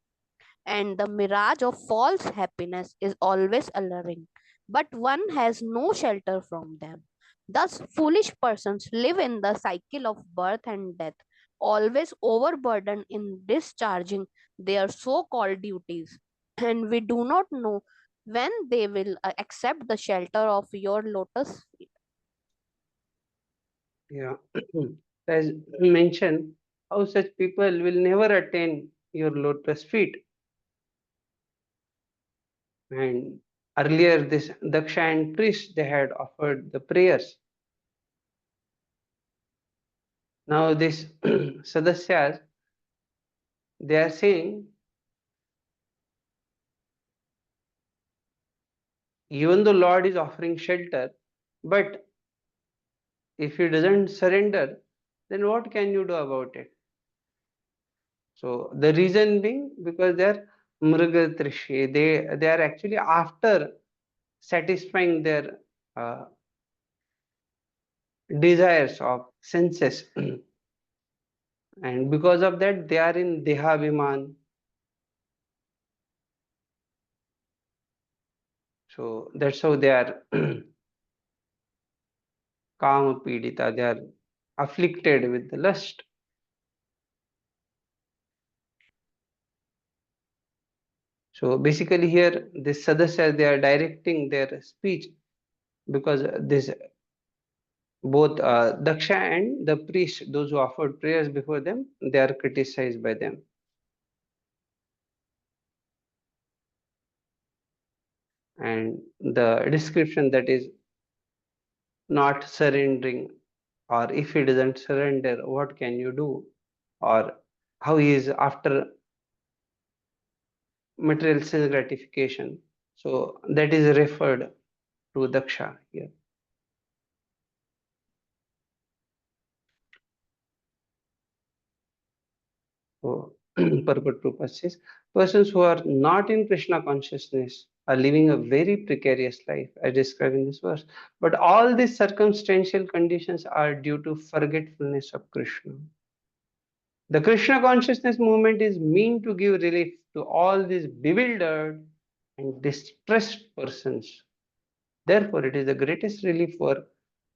and the mirage of false happiness is always alluring, but one has no shelter from them. Thus, foolish persons live in the cycle of birth and death, always overburdened in discharging their so called duties, and we do not know when they will accept the shelter of your lotus feet. Yeah. As mentioned, how such people will never attain your lotus feet. And earlier, this Daksha and priest, they had offered the prayers. Now, this Sadasyas, they are saying, even though Lord is offering shelter, but if he doesn't surrender, then what can you do about it? So the reason being, because they are mrigatrishi, they are actually after satisfying their desires of senses, and because of that they are in dehabhiman. So that's how they are kama pidita, they are afflicted with the lust. So basically here this sadasya, they are directing their speech because this both Daksha and the priest, those who offered prayers before them, they are criticized by them. And the description, that is not surrendering, or if he doesn't surrender, what can you do? Or how he is after material sense gratification. So that is referred to Daksha here. So Purport Prabhupada says, persons who are not in Krishna consciousness are living a very precarious life, as described in this verse. But all these circumstantial conditions are due to forgetfulness of Krishna. The Krishna consciousness movement is meant to give relief to all these bewildered and distressed persons. Therefore, it is the greatest relief for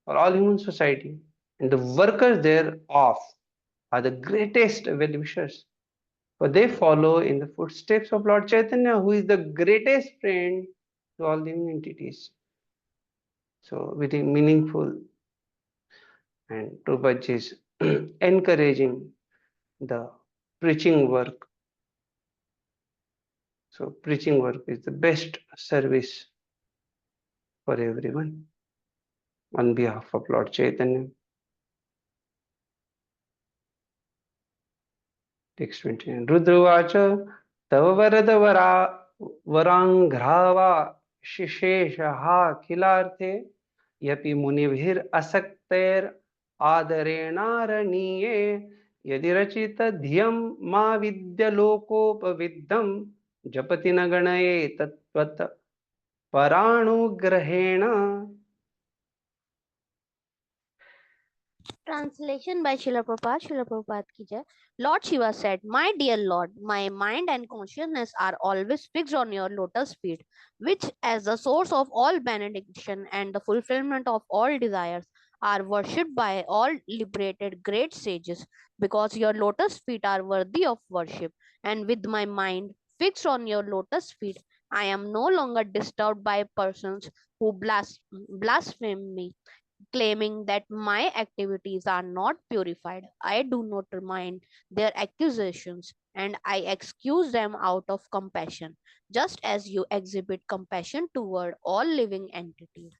all human society. And the workers thereof are the greatest well-wishers. For they follow in the footsteps of Lord Chaitanya, who is the greatest friend to all living entities. So, very meaningful, and Prabhupada is encouraging the preaching work. So, preaching work is the best service for everyone on behalf of Lord Chaitanya. Text 29. Rudravacha tava varada varangrava shisheshaha khilarte yapi munibhir asakter आदरेणारण्ये यदि रचित धियं मा विद्य लोकोपविद्धं जपति न गणये तत्त्वत परानुग्रहेण. Translation by Srila Prabhupada. Srila Prabhupada ki jai. Lord Shiva said, my dear Lord, my mind and consciousness are always fixed on your lotus feet, which, as the source of all benediction and the fulfillment of all desires, are worshipped by all liberated great sages, because your lotus feet are worthy of worship. And with my mind fixed on your lotus feet, I am no longer disturbed by persons who blaspheme me, claiming that my activities are not purified. I do not mind their accusations, and I excuse them out of compassion, just as you exhibit compassion toward all living entities.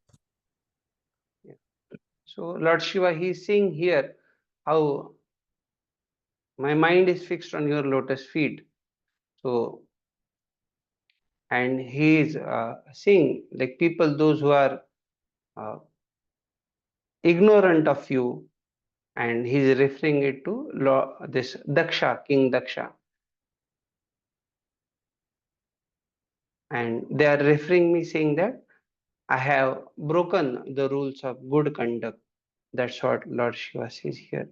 So Lord Shiva, he is saying here how my mind is fixed on your lotus feet. So, and he is saying, like, people, those who are uh, ignorant of you, and he is referring it to this Daksha, King Daksha. And they are referring me, saying that I have broken the rules of good conduct. That's what Lord Shiva says here.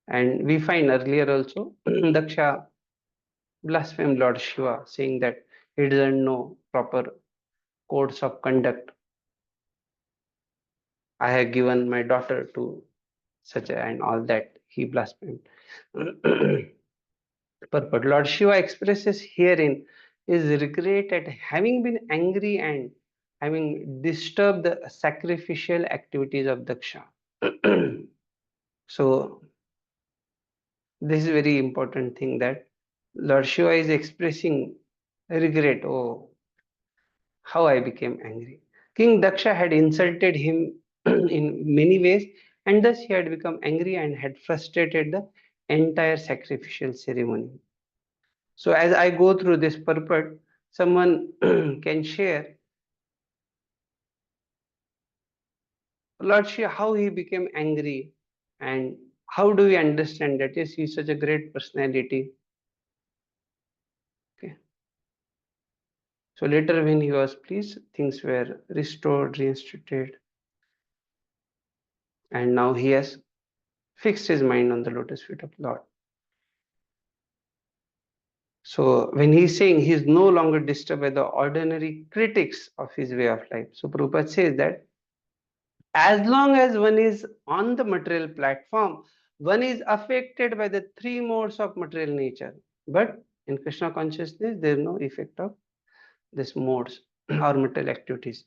And we find earlier also Daksha blasphemed Lord Shiva, saying that he doesn't know proper codes of conduct. I have given my daughter to such a, and all that he blasphemed. But Lord Shiva expresses herein his regret at having been angry and having disturbed the sacrificial activities of Daksha. So this is a very important thing, that Lord Shiva is expressing regret. Oh, how I became angry. King Daksha had insulted him in many ways, and thus he had become angry and had frustrated the entire sacrificial ceremony. So as I go through this purport, someone can share, Lord Shiva, how he became angry, and how do we understand that? Yes, he's such a great personality. Okay. So later when he was pleased, things were restored, reinstated, and now he has fixed his mind on the lotus feet of Lord. So when he's saying he's no longer disturbed by the ordinary critics of his way of life. So Prabhupada says that as long as one is on the material platform, one is affected by the three modes of material nature. But in Krishna consciousness, there is no effect of these modes or material activities.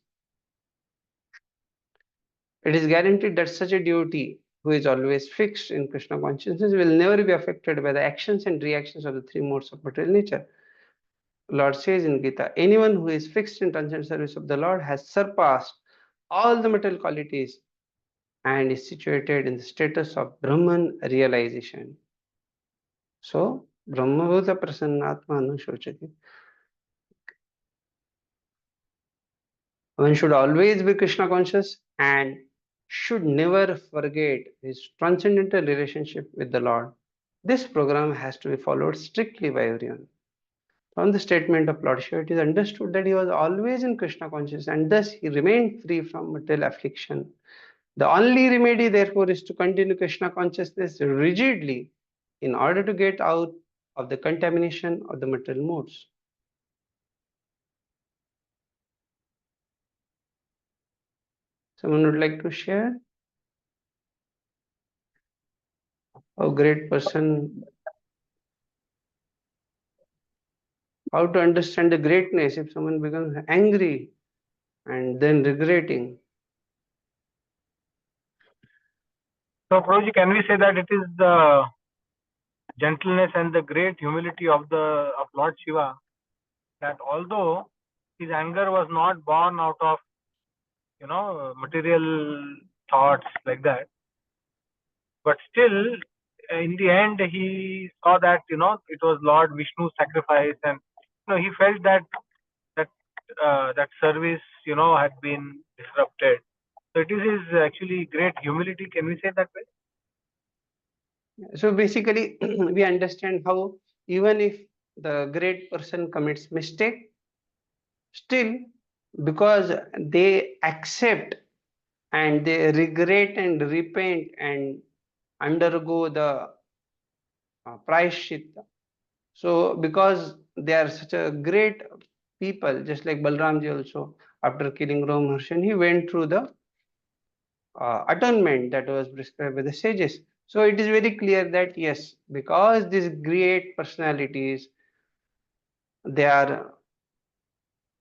It is guaranteed that such a devotee who is always fixed in Krishna consciousness will never be affected by the actions and reactions of the three modes of material nature. Lord says in Gita, anyone who is fixed in transcendent service of the Lord has surpassed all the material qualities and is situated in the status of Brahman realization. So, Brahmabhuta Prasannatma Anushochati. One should always be Krishna conscious and should never forget his transcendental relationship with the Lord. This program has to be followed strictly by everyone. From the statement of Lord Shiva, it is understood that he was always in Krishna consciousness and thus he remained free from material affliction. The only remedy, therefore, is to continue Krishna consciousness rigidly in order to get out of the contamination of the material modes. Someone would like to share? How great person, how to understand the greatness if someone becomes angry and then regretting. So, Prabhuji, can we say that it is the gentleness and the great humility of Lord Shiva, that although his anger was not born out of material thoughts like that, but still in the end he saw that it was Lord Vishnu's sacrifice, and he felt that service had been disrupted. So it is his actually great humility. Can we say that way? So basically, we understand how even if the great person commits mistake, still because they accept and they regret and repent and undergo the prayashchitta. So because they are such a great people, just like Balramji also, after killing Romaharshan, he went through the atonement that was prescribed by the sages. So it is very clear that yes, because these great personalities, they are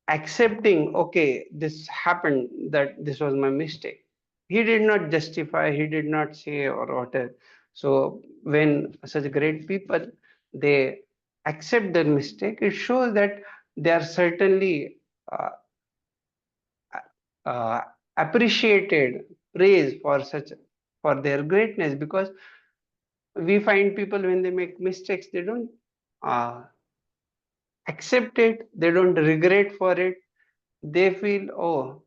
accepting, okay, this happened, that this was my mistake. He did not justify, he did not say or whatever. So when such great people, they accept their mistake, it shows that they are certainly uh, uh, appreciated, praised for such, for their greatness, because we find people when they make mistakes, they don't uh, accept it, they don't regret for it, they feel, oh,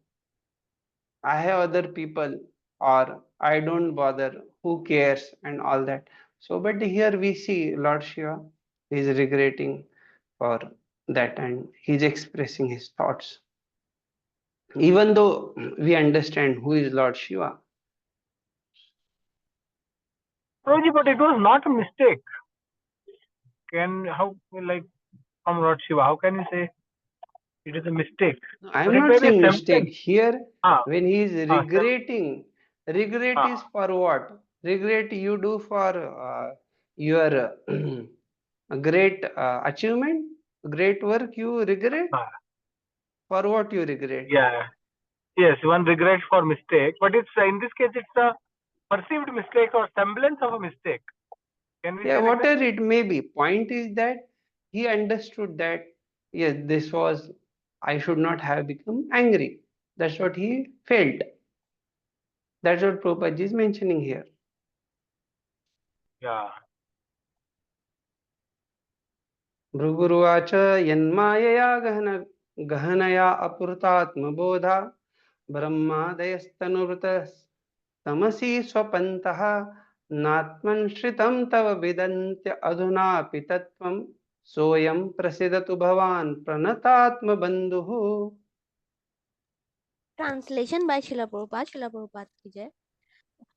I have other people, or I don't bother, who cares, and all that. So, but here we see Lord Shiva is regretting for that and he's expressing his thoughts. Even though we understand who is Lord Shiva. Prabhuji, but it was not a mistake. How, like, from Lord Shiva, how can you say it is a mistake? I am But it not may be a saying semblance. mistake. Here, Ah, when he is regretting, regret ah. is for what? Regret you do for your great achievement, great work you regret? Ah. For what you regret? Yeah. Yes, one regrets for mistake, but it's in this case it's a perceived mistake or semblance of a mistake. Can we Yeah, say like that? whatever it may be. Point is that he understood that, yes, this was, I should not have become angry. That's what he felt. That's what Prabhupada is mentioning here. Yeah. भृगुरुवाच यन्मायया गहनया अपुरतात्मबोधा ब्रह्मादयस्तनुवृतस्तमसि स्वपन्तः नात्मन्श्रितं तव विदन्त्य अधुनापि तत्त्वं सोऽयं प्रसीदतु भवान् प्रणतात्मबन्धुः. Translation by Srila Prabhupada. Srila Prabhupada ki jai.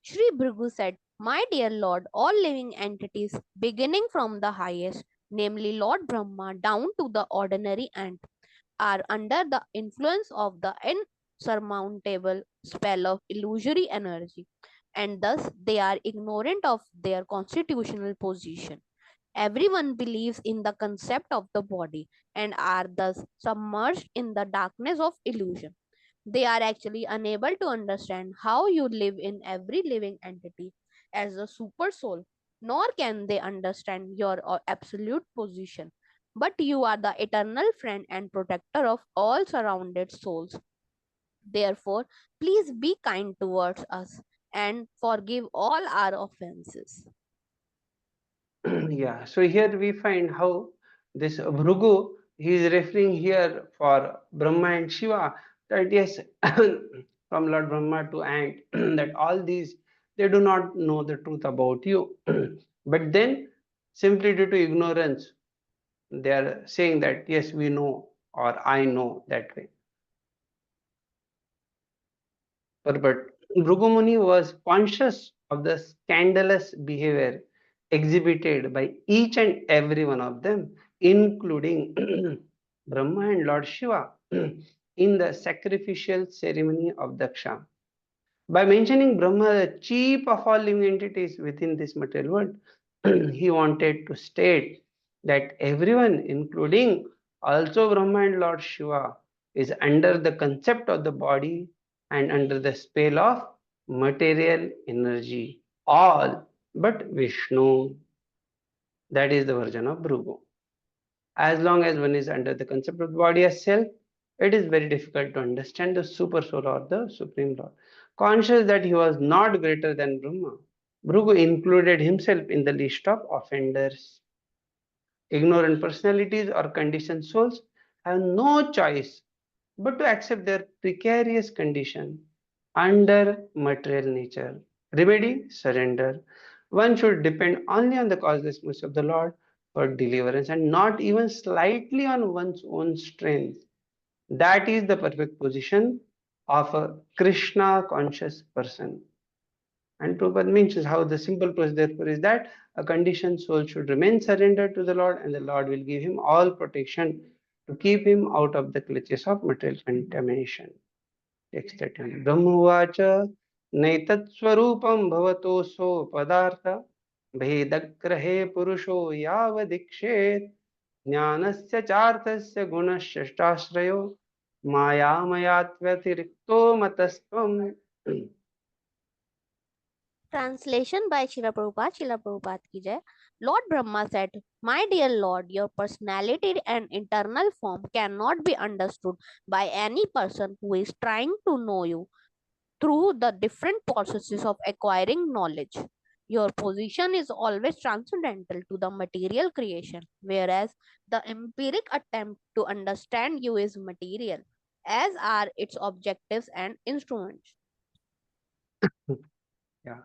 Shri Bhrigu said, "My dear Lord, all living entities, beginning from the highest namely Lord Brahma, down to the ordinary ant, are under the influence of the insurmountable spell of illusory energy, and thus they are ignorant of their constitutional position. Everyone believes in the concept of the body and are thus submerged in the darkness of illusion. They are actually unable to understand how you live in every living entity as a super soul, nor can they understand your absolute position. But you are the eternal friend and protector of all surrounded souls. Therefore, please be kind towards us and forgive all our offenses. Yeah, so here we find how this Bhrugu, he is referring here for Brahma and Shiva, that yes, from Lord Brahma to Ant, that all these, they do not know the truth about you. But then, simply due to ignorance, they are saying that yes, we know, or I know, that way. But Bhrugumuni was conscious of the scandalous behavior exhibited by each and every one of them, including Brahma and Lord Shiva, in the sacrificial ceremony of Daksha. By mentioning Brahma, the chief of all living entities within this material world, he wanted to state that everyone, including also Brahma and Lord Shiva, is under the concept of the body and under the spell of material energy. All but Vishnu. That is the version of Bhrugu. As long as one is under the concept of the body as self, it is very difficult to understand the super soul or the supreme lord. Conscious that he was not greater than Brahma, Bhrigu included himself in the list of offenders. Ignorant personalities or conditioned souls have no choice but to accept their precarious condition under material nature. Remedy, surrender. One should depend only on the causeless mercy of the Lord for deliverance and not even slightly on one's own strength. That is the perfect position of a Krishna conscious person. And Prabhupada mentions how the simple process therefore is that a conditioned soul should remain surrendered to the Lord and the Lord will give him all protection to keep him out of the clutches of material contamination. Text 31. Brahmuvacha naitat bhavato so padartha भेदग्रहे पुरुषो यावदीक्षेत् ज्ञानस्य चार्थस्य गुणश्रेष्ठाश्रयो मायामयात्व्यतिरिक्तो मतस्त्वम्. Translation by Srila Prabhupada ki jai. Lord Brahma said, "My dear Lord, your personality and internal form cannot be understood by any person who is trying to know you through the different processes of acquiring knowledge. Your position is always transcendental to the material creation, whereas the empiric attempt to understand you is material, as are its objectives and instruments." Yeah.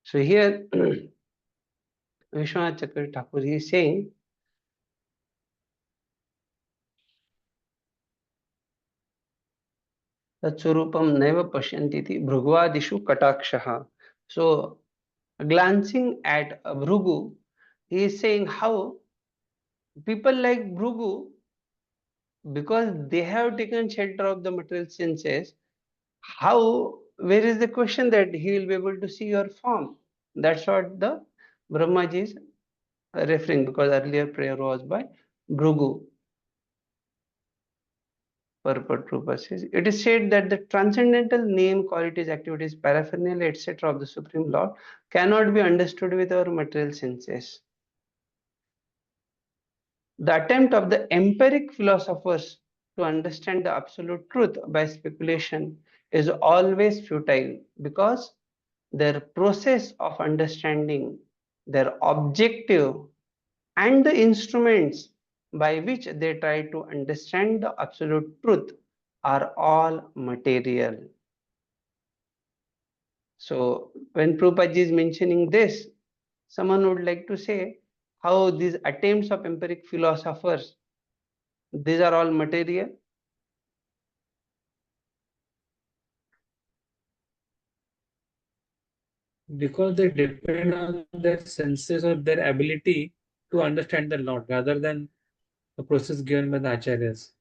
So here Vishwanath Chakravarti Thakur is saying Tatswarupam naiva pashyantiti bhrugvadishu katakshaha. So glancing at Bhrugu, he is saying how people like Bhrugu, because they have taken shelter of the material senses, how, where is the question that he will be able to see your form? That's what the Brahmaji is referring, because earlier prayer was by Bhrugu. Purport purposes. It is said that the transcendental name, qualities, activities, paraphernalia, etc. of the Supreme Lord cannot be understood with our material senses. The attempt of the empiric philosophers to understand the absolute truth by speculation is always futile because their process of understanding, their objective, and the instruments by which they try to understand the absolute truth are all material. So when Prabhupada is mentioning this, someone would like to say how these attempts of empiric philosophers, these are all material. Because they depend on their senses or their ability to understand the Lord rather than the process given by the acharyas.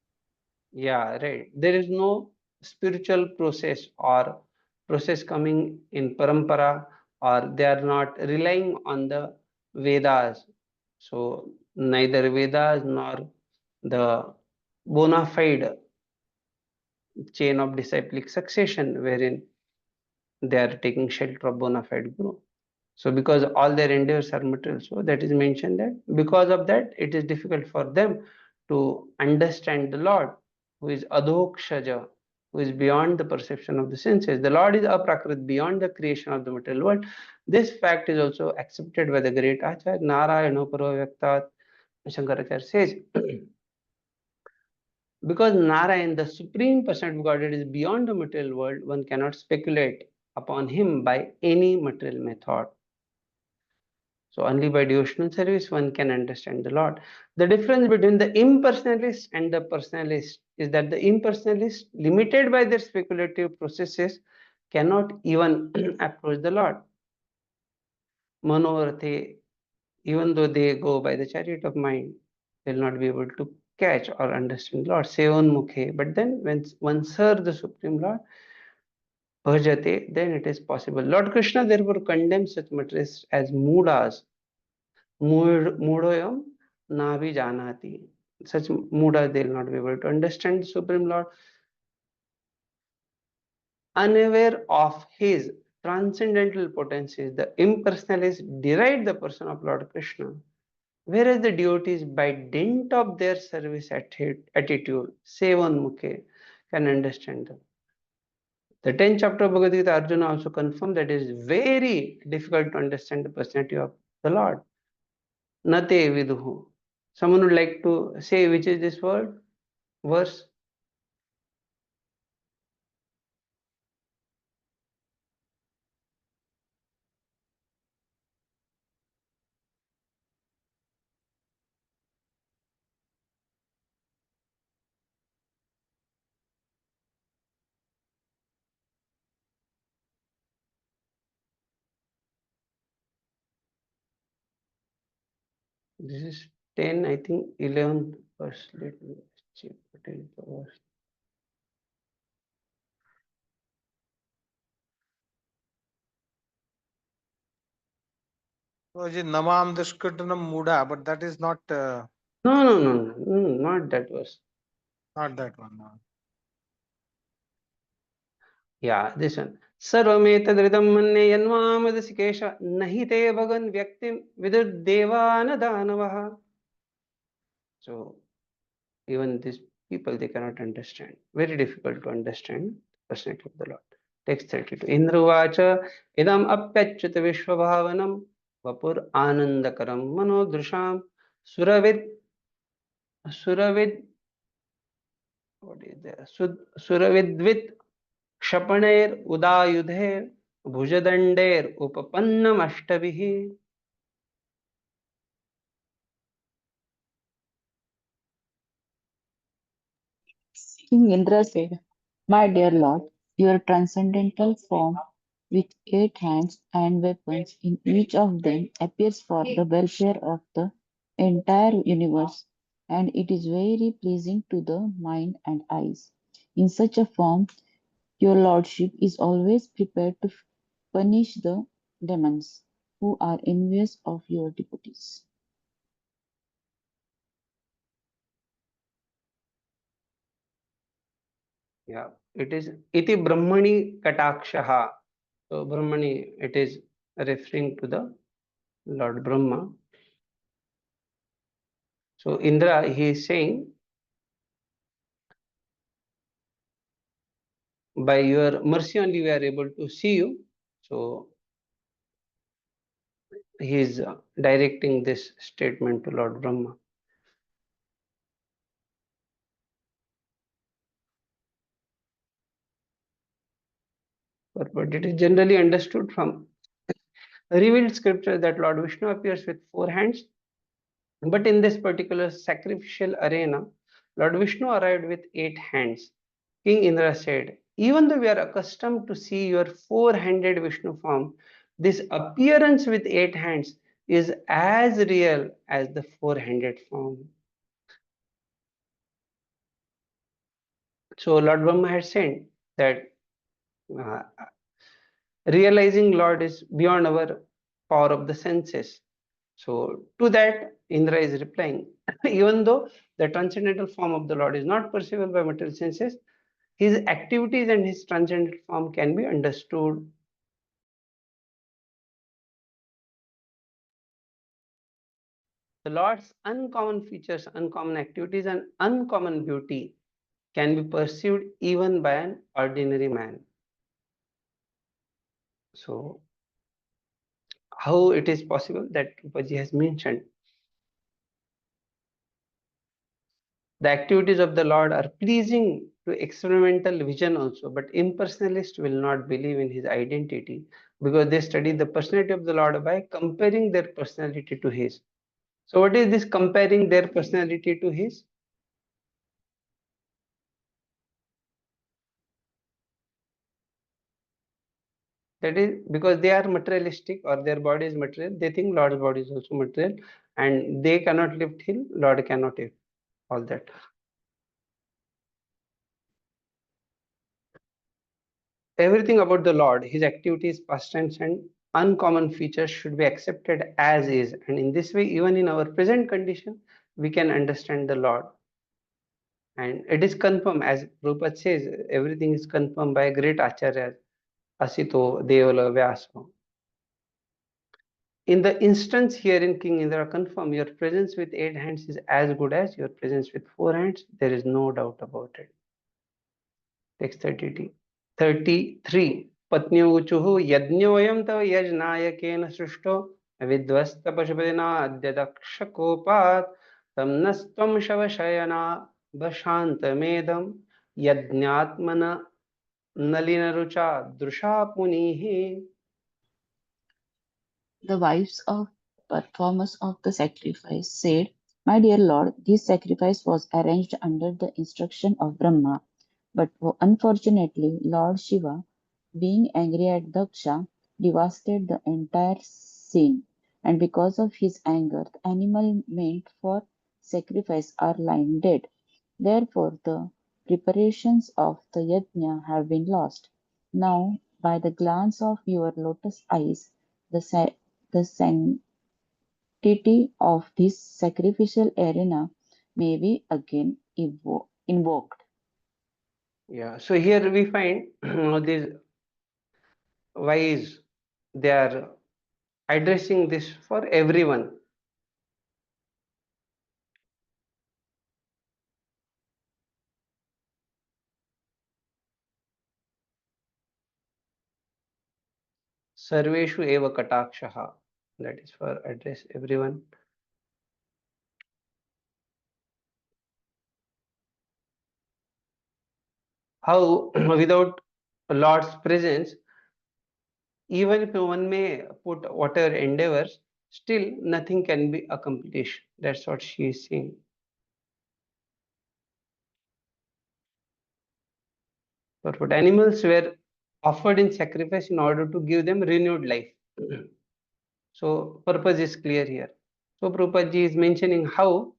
Yeah, right. There is no spiritual process or process coming in parampara, or they are not relying on the Vedas. So neither Vedas nor the bona fide chain of disciplic succession wherein they are taking shelter of bona fide guru. So because all their endeavors are material, so that is mentioned that because of that, it is difficult for them to understand the Lord, who is adhokshaja, who is beyond the perception of the senses. The Lord is aprakrit, beyond the creation of the material world. This fact is also accepted by the great Acharya, Narayana Paravaktat. Shankaracharya says, because Narayan, the supreme person of Godhead, is beyond the material world, one cannot speculate upon him by any material method. So only by devotional service one can understand the Lord. The difference between the impersonalist and the personalist is that the impersonalist, limited by their speculative processes, cannot even approach the Lord. Manovarthe, even though they go by the chariot of mind, they will not be able to catch or understand Lord. Sevan mukhe. But then when one serves the Supreme Lord, bhajate, then it is possible. Lord Krishna therefore condemns such materialists as moodas. Moodoyam navi janati. Such moodas, they will not be able to understand the Supreme Lord. Unaware of his transcendental potencies, the impersonalists deride the person of Lord Krishna, whereas the devotees, by dint of their service attitude, Sevan Mukhe, can understand them. The 10th chapter of Bhagavad Gita, Arjuna also confirmed that it is very difficult to understand the personality of the Lord. Nate viduhu. Someone would like to say which is this word? Verse? This is 10, I think 11th verse. Let me check what is the verse. Namam Dashkatanam Muda, but that is not No, not that verse. not that one. No. Yeah, this one. Sarvametadridam manne yanmamadasi kesha nahi te bhagan vyaktim viduddevana danavaha. So even these people, they cannot understand. Very difficult to understand the personality of the Lord. Text 32. Indruvacha idam apyachyuta vishwabhavanam vapur anandakaram manodrusham suravid suravid what is there? Suravidvit क्षपणेर उदायुधेर भुजदंडेर उपपन्नम अष्टभिः. King Indra said, My dear Lord, your transcendental form with 8 hands and weapons in each of them appears for the welfare of the entire universe, and it is very pleasing to the mind and eyes. In such a form, your Lordship is always prepared to punish the demons who are envious of your devotees. Yeah, it is iti brahmani katakshaha. So brahmani, it is referring to the Lord Brahma. So Indra, he is saying, by your mercy only we are able to see you. So he is directing this statement to Lord Brahma. But it is generally understood from revealed scripture that Lord Vishnu appears with 4 hands. But in this particular sacrificial arena, Lord Vishnu arrived with 8 hands. King Indra said, even though we are accustomed to see your 4-handed Vishnu form, this appearance with 8 hands is as real as the 4-handed form. So Lord Brahma had said that uh, realizing Lord is beyond our power of the senses. So to that, Indra is replying, even though the transcendental form of the Lord is not perceivable by material senses, his activities and his transcendental form can be understood. The Lord's uncommon features, uncommon activities, and uncommon beauty can be perceived even by an ordinary man. So, how it is possible that Rupaji has mentioned? The activities of the Lord are pleasing to experimental vision also, but impersonalists will not believe in his identity because they study the personality of the Lord by comparing their personality to his. So, what is this comparing their personality to his? That is because they are materialistic or their body is material. They think Lord's body is also material and they cannot lift him, Lord cannot lift all that. Everything about the Lord, his activities, pastimes, and uncommon features should be accepted as is. And in this way, even in our present condition, we can understand the Lord. And it is confirmed, as Prabhupada says, everything is confirmed by great acharyas, Asito, Devala, Vyasa. In the instance here in King Indra, confirm your presence with 8 hands is as good as your presence with 4 hands. There is no doubt about it. Text 33. Patnyuchuhu yajñoyam tava yajnayakena srushto vidvasta pashupadina adya dakshakopat tamnastvam shavashayana vashantamedam yajñatmana nalinarucha drusha punihi. The wives of the performers of the sacrifice said, "My dear Lord, this sacrifice was arranged under the instruction of Brahma, but unfortunately Lord Shiva, being angry at Daksha, devastated the entire scene, and because of his anger, the animal meant for sacrifice are lying dead. Therefore, the preparations of the yajna have been lost. Now, by the glance of your lotus eyes, the sanctity of this sacrificial arena may be again invoked." Yeah, so here we find these wise, they are addressing this for everyone. Sarveshu eva katakshaha. That is for address everyone. How without Lord's presence, even if one may put whatever endeavors, still nothing can be accomplished. That's what she is saying. But what animals were offered in sacrifice in order to give them renewed life. So purpose is clear here. So Prabhupada ji is mentioning how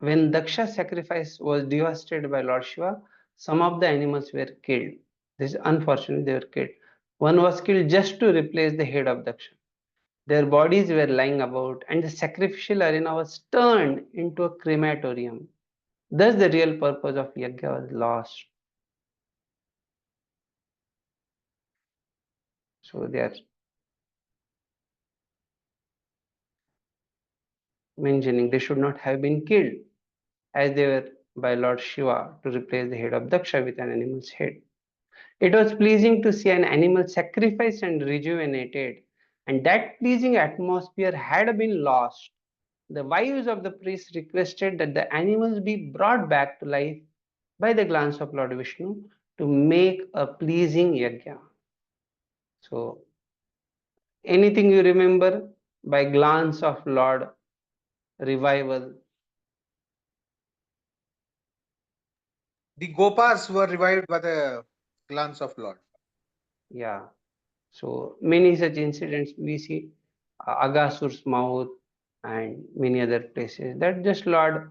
when Daksha's sacrifice was devastated by Lord Shiva, some of the animals were killed. This is unfortunate, they were killed. One was killed just to replace the head of Daksha. Their bodies were lying about, and the sacrificial arena was turned into a crematorium. Thus, the real purpose of Yajna was lost. So, they are mentioning they should not have been killed as they were by Lord Shiva to replace the head of Daksha with an animal's head. It was pleasing to see an animal sacrificed and rejuvenated, and that pleasing atmosphere had been lost. The wives of the priests requested that the animals be brought back to life by the glance of Lord Vishnu to make a pleasing yajna. So, anything you remember by glance of Lord revival? The Gopas were revived by the glance of Lord. Yeah. So many such incidents we see, Agasur's mouth and many other places, that just Lord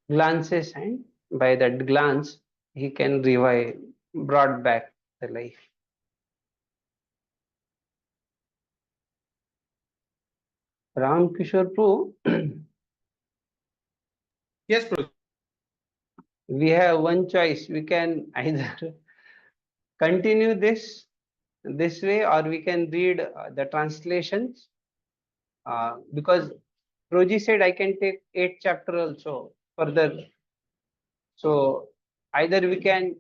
glances, and by that glance he can revive, brought back the life. Ram Kishore Prabhu, Yes, Prabhuji. we have one choice. We can either continue this way, or we can read the translations, because Roji said I can take 8th chapter also further. So either we can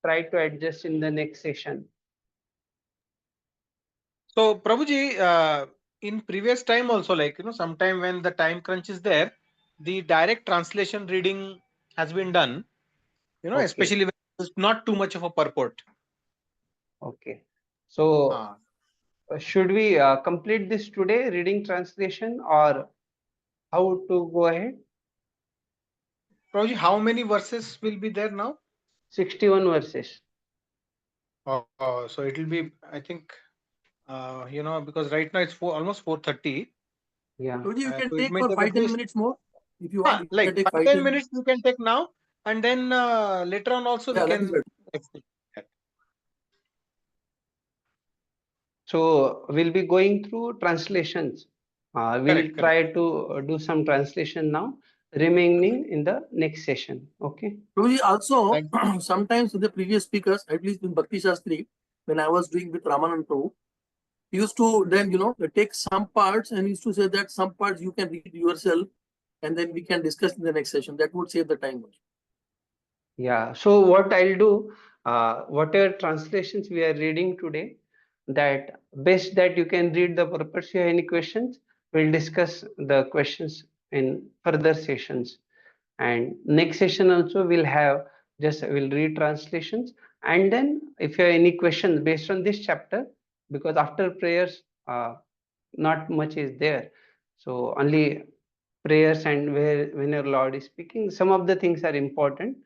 try to adjust in the next session. So, Prabhuji, in previous time also, like, sometime when the time crunch is there, the direct translation reading has been done, Okay. especially when it's not too much of a purport. Okay. So should we complete this today, reading translation, or how to go ahead? Prabhuji, how many verses will be there now? 61 verses. So it will be, I think, because right now it's almost 4:30. Yeah. Prabhuji, you can So take for 5-10 minutes more if you want. You like can take 5-10 minutes you can take now, and then later on also we Yeah, that is can. better. So we'll be going through translations. We'll Correct. try to do some translation now, remaining in the next session. Okay. Prabhuji, also, sometimes with the previous speakers, at least in Bhakti Shastri, when I was doing with Ramanand Prabhu, he used to then, take some parts and used to say that some parts you can read yourself and then we can discuss in the next session. That would save the time. Yeah. So what I'll do, whatever translations we are reading today, that best that you can read the purpose. If you have any questions, we'll discuss the questions in further sessions. And next session also we'll read translations, and then if you have any questions based on this chapter, because after prayers not much is there, so only prayers, and whenever Lord is speaking, some of the things are important.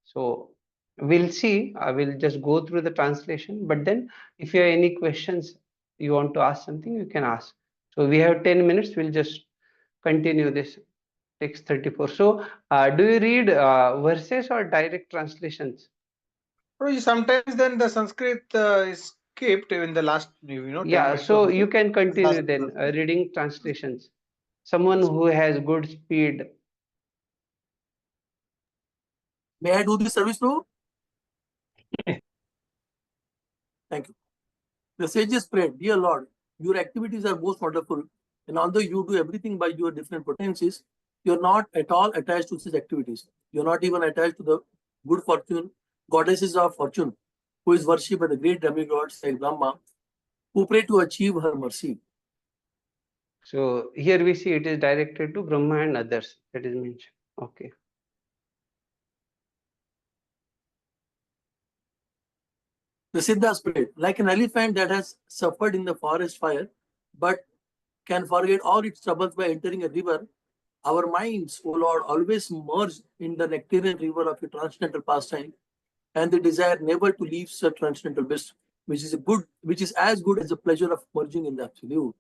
So we'll see, I will just go through the translation, but then if you have any questions, you want to ask something, you can ask. So we have 10 minutes, we'll just continue this text 34. So do you read verses or direct translations? Sometimes then the Sanskrit is skipped in the last 10 minutes. So you can continue then reading translations. Someone who has good speed. May I do this service, Prabhu? Thank you. The sages prayed, Dear Lord, your activities are most wonderful, and although you do everything by your different potencies, you're not at all attached to such activities. You're not even attached to the good fortune, goddesses of fortune, who is worshipped by the great demigods like Brahma, who pray to achieve her mercy. So here we see it is directed to Brahma and others, that is mentioned. Okay. The Siddhas prayed, like an elephant that has suffered in the forest fire, but can forget all its troubles by entering a river. Our minds, O Lord, always merge in the nectarian river of your transcendental pastime, and the desire never to leave such transcendental bliss, which is as good as the pleasure of merging in the absolute.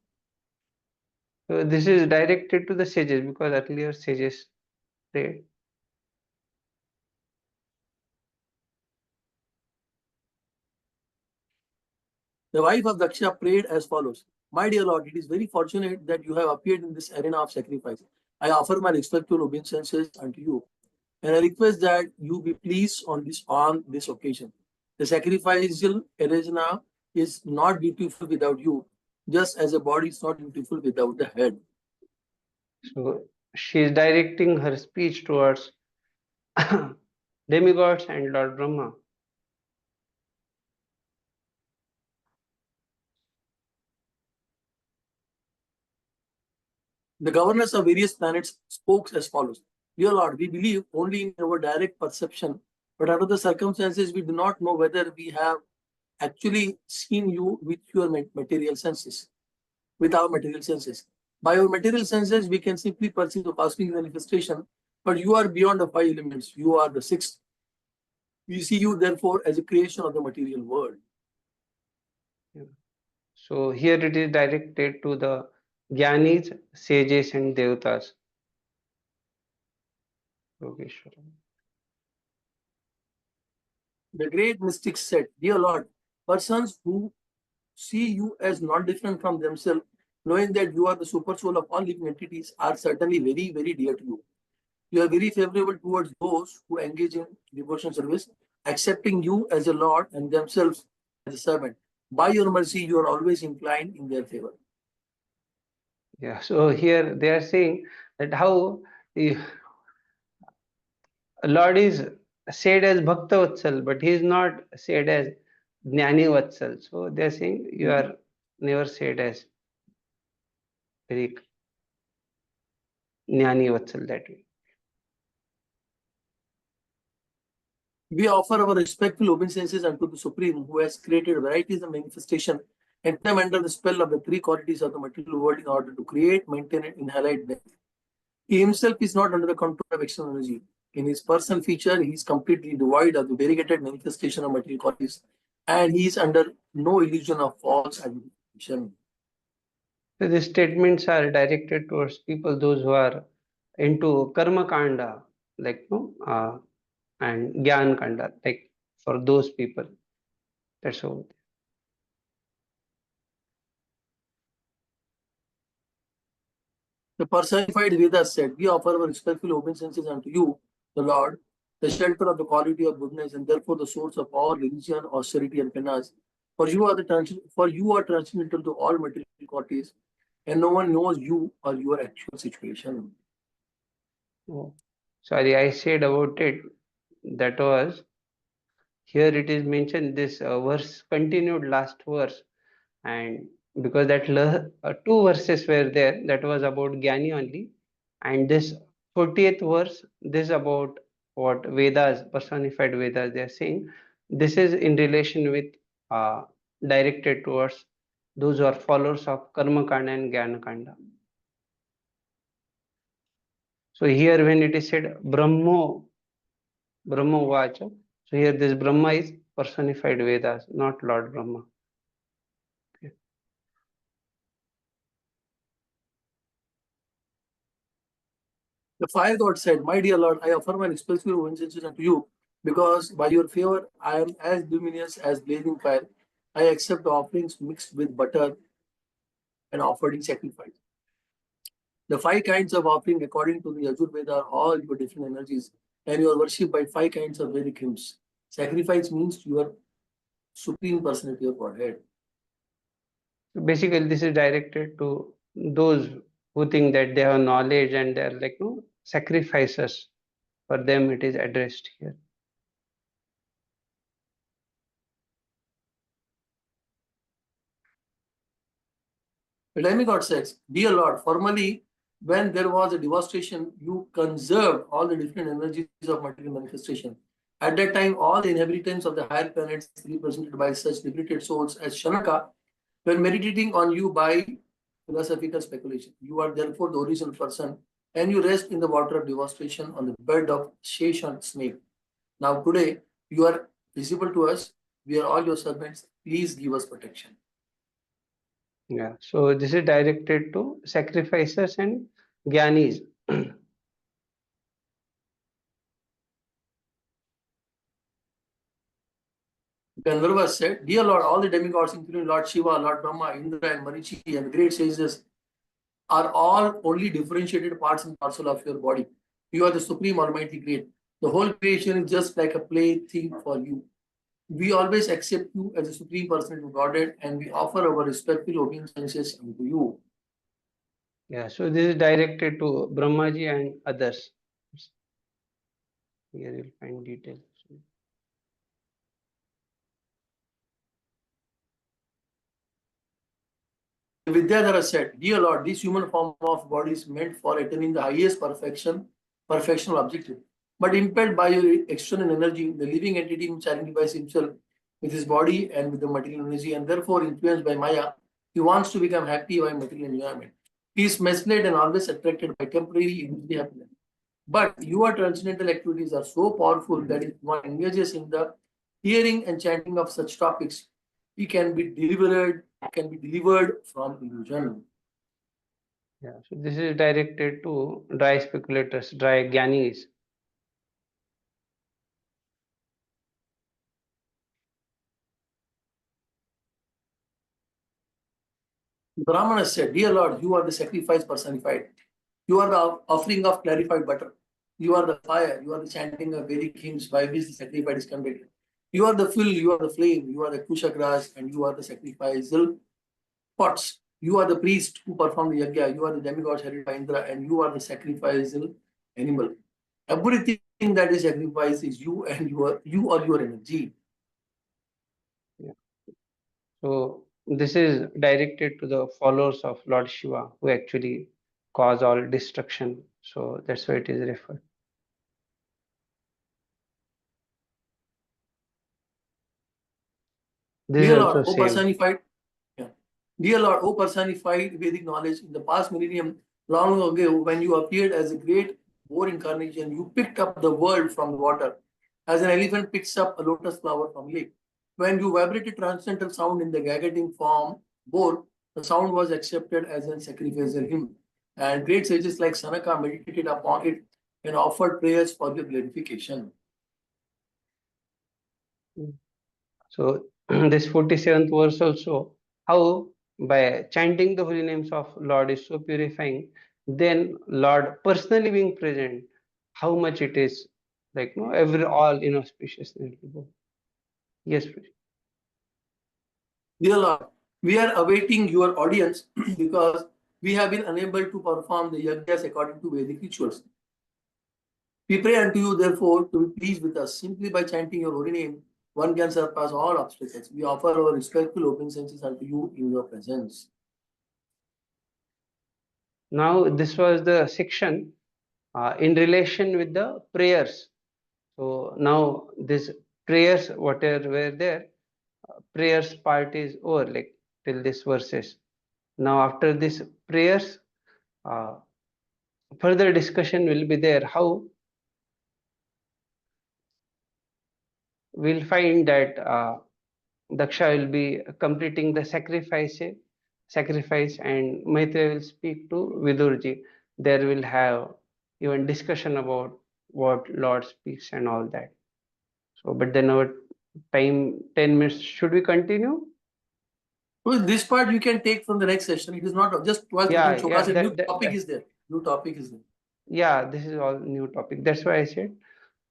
So this is directed to the sages, because earlier sages prayed. The wife of Daksha prayed as follows: My dear Lord, it is very fortunate that you have appeared in this arena of sacrifice. I offer my respectful obeisances unto you, and I request that you be pleased on this occasion. The sacrificial arena is not beautiful without you, just as a body is not beautiful without the head. So she is directing her speech towards demigods and Lord Brahma. The governors of various planets spoke as follows: Dear Lord, we believe only in our direct perception, but under the circumstances, we do not know whether we have actually seen you with your material senses, with our material senses. By our material senses, we can simply perceive the cosmic manifestation, but you are beyond the 5 elements. You are the 6th. We see you, therefore, as a creation of the material world. So here it is directed to the Gyanis, sages and devatas. Yogeshwaram. The great mystics said, Dear Lord, persons who see you as not different from themselves, knowing that you are the super soul of all living entities, are certainly very, very dear to you. You are very favorable towards those who engage in devotion service, accepting you as a Lord and themselves as a servant. By your mercy, you are always inclined in their favor. Yeah, so here they are saying that how the Lord is said as Bhakta Vatsal, but he is not said as Jnani Vatsal. So they are saying you are never said as very Jnani Vatsal that way. We offer our respectful obeisances unto the Supreme, who has created varieties of manifestation and them under the spell of the three qualities of the material world in order to create, maintain, and inhalate them. He himself is not under the control of external energy. In his person feature, he is completely devoid of the variegated manifestation of material qualities, and he is under no illusion of false admission. So these statements are directed towards people, those who are into karma kanda, like and gyan kanda, like for those people. That's all. The personified Vedas said, We offer our respectful obeisances unto you, the Lord, the shelter of the quality of goodness, and therefore the source of all religion, austerity, and penance. For you are transcendental to all material qualities, and no one knows you or your actual situation. Oh, sorry, I said about it. That was here. It is mentioned. This verse continued last verse, and because that two verses were there, that was about Gyani only, and this 40th verse, this about what Vedas, personified Vedas, they are saying. This is in relation with uh, directed towards those who are followers of Karma Kanda and Jnana Kanda. So here when it is said Brahmo Vacha, so here this Brahma is personified Vedas, not Lord Brahma. Okay. The fire god said, My dear Lord, I offer my respectful obeisances unto you, because by your favor I am as luminous as blazing fire. I accept the offerings mixed with butter and offered in sacrifice. The five kinds of offering according to the Yajurveda are all your different energies, and you are worshipped by five kinds of Vedic hymns. Sacrifice means your supreme personality of Godhead. So basically, this is directed to those who think that they have knowledge and they are like no sacrifices. For them, it is addressed here. The demigod says, Dear Lord, formerly when there was a devastation, you conserved all the different energies of material manifestation. At that time, all the inhabitants of the higher planets, represented by such liberated souls as Shanaka, were meditating on you by philosophical speculation. You are therefore the original person, and you rest in the water of devastation on the bed of Sheshan snake. Now today, you are visible to us. We are all your servants. Please give us protection. Yeah. So this is directed to sacrifices and Gyanis. Gandharva said, Dear Lord, all the demigods, including Lord Shiva, Lord Brahma, Indra, and Marichi, and the great sages, are all only differentiated parts and parcel of your body. You are the supreme almighty great. The whole creation is just like a plaything for you. We always accept you as the supreme person of Godhead, and we offer our respectful obeisances unto you. Yeah. So this is directed to Brahmaji and others. Here you'll find details. Vidyadhara said, Dear Lord, this human form of body is meant for attaining the highest perfectional objective. But impelled by your external energy, the living entity which identifies himself with his body and with the material energy, and therefore influenced by Maya, he wants to become happy by material enjoyment. He is misled and always attracted by temporary immediate happiness. But your transcendental activities are so powerful that if one engages in the hearing and chanting of such topics, he can be delivered can be delivered from illusion. Yeah, so this is directed to dry speculators, dry gyanis. Brahmana said, Dear Lord, you are the sacrifice personified. You are the offering of clarified butter. You are the fire. You are the chanting of Vedic hymns by which the sacrifice is conducted. You are the fuel. You are the flame. You are the kusha grass, and you are the sacrificial pots. You are the priest who perform the yajna. You are the demigod headed by Indra, and you are the sacrificial animal. Everything that is sacrificed is you and you or your energy. Yeah. So this is directed to the followers of Lord Shiva who actually cause all destruction. So that's why it is referred. This Dear is Lord, also O same. personified, Dear Lord, O personified Vedic knowledge, in the past millennium, long ago, when you appeared as a great boar incarnation, you picked up the world from water, as an elephant picks up a lotus flower from lake. When you vibrated transcendental sound in the gagating form boar, the sound was accepted as a sacrificial hymn, and great sages like Sanaka meditated upon it and offered prayers for your glorification. So this 47th verse also, how by chanting the holy names of Lord is so purifying, then Lord personally being present, how much it is like no every all inauspicious. Yes, please. Dear Lord, we are awaiting your audience because we have been unable to perform the yajnas according to Vedic rituals. We pray unto you, therefore, to be pleased with us. Simply by chanting your holy name, one can surpass all obstacles. We offer our respectful obeisances unto you in your presence. Now this was the section in relation with the prayers. So now this prayers whatever were there, prayers part is over like till this verses. Now after this prayers, further discussion will be there. How we'll find that Daksha will be completing the sacrifice, and Maitreya will speak to Vidurji. There will have even discussion about what Lord speaks and all that. So, but then our time 10 minutes. Should we continue? So this part you can take from the next session. It is not just 12, 13 shlokas. A new topic is there. New topic is there. Yeah, this is all new topic. That's why I said.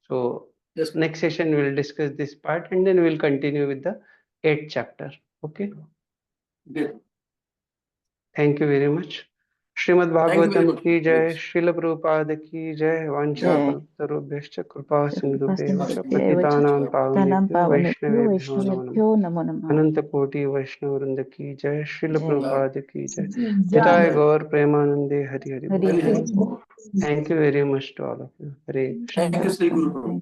So yes, next session we'll discuss this part and then we'll continue with the 8th chapter. Okay. Great. Thank you very much. Shrimad Bhagavatam की जय, श्रील प्रभुपाद की जय, वांछा कल्पतरुभ्यश्च कृपा सिंधुभ्यैव च पतितानां पावनेभ्यो वैष्णवेभ्यो नमो नमः। अनंत कोटि वैष्णव वृंद की जय, श्रील प्रभुपाद की जय। हिताय गौर प्रेमानंदे हरि हरि बोल। Thank you very much to all of you. Hare Krishna. Thank you, Sri Guru.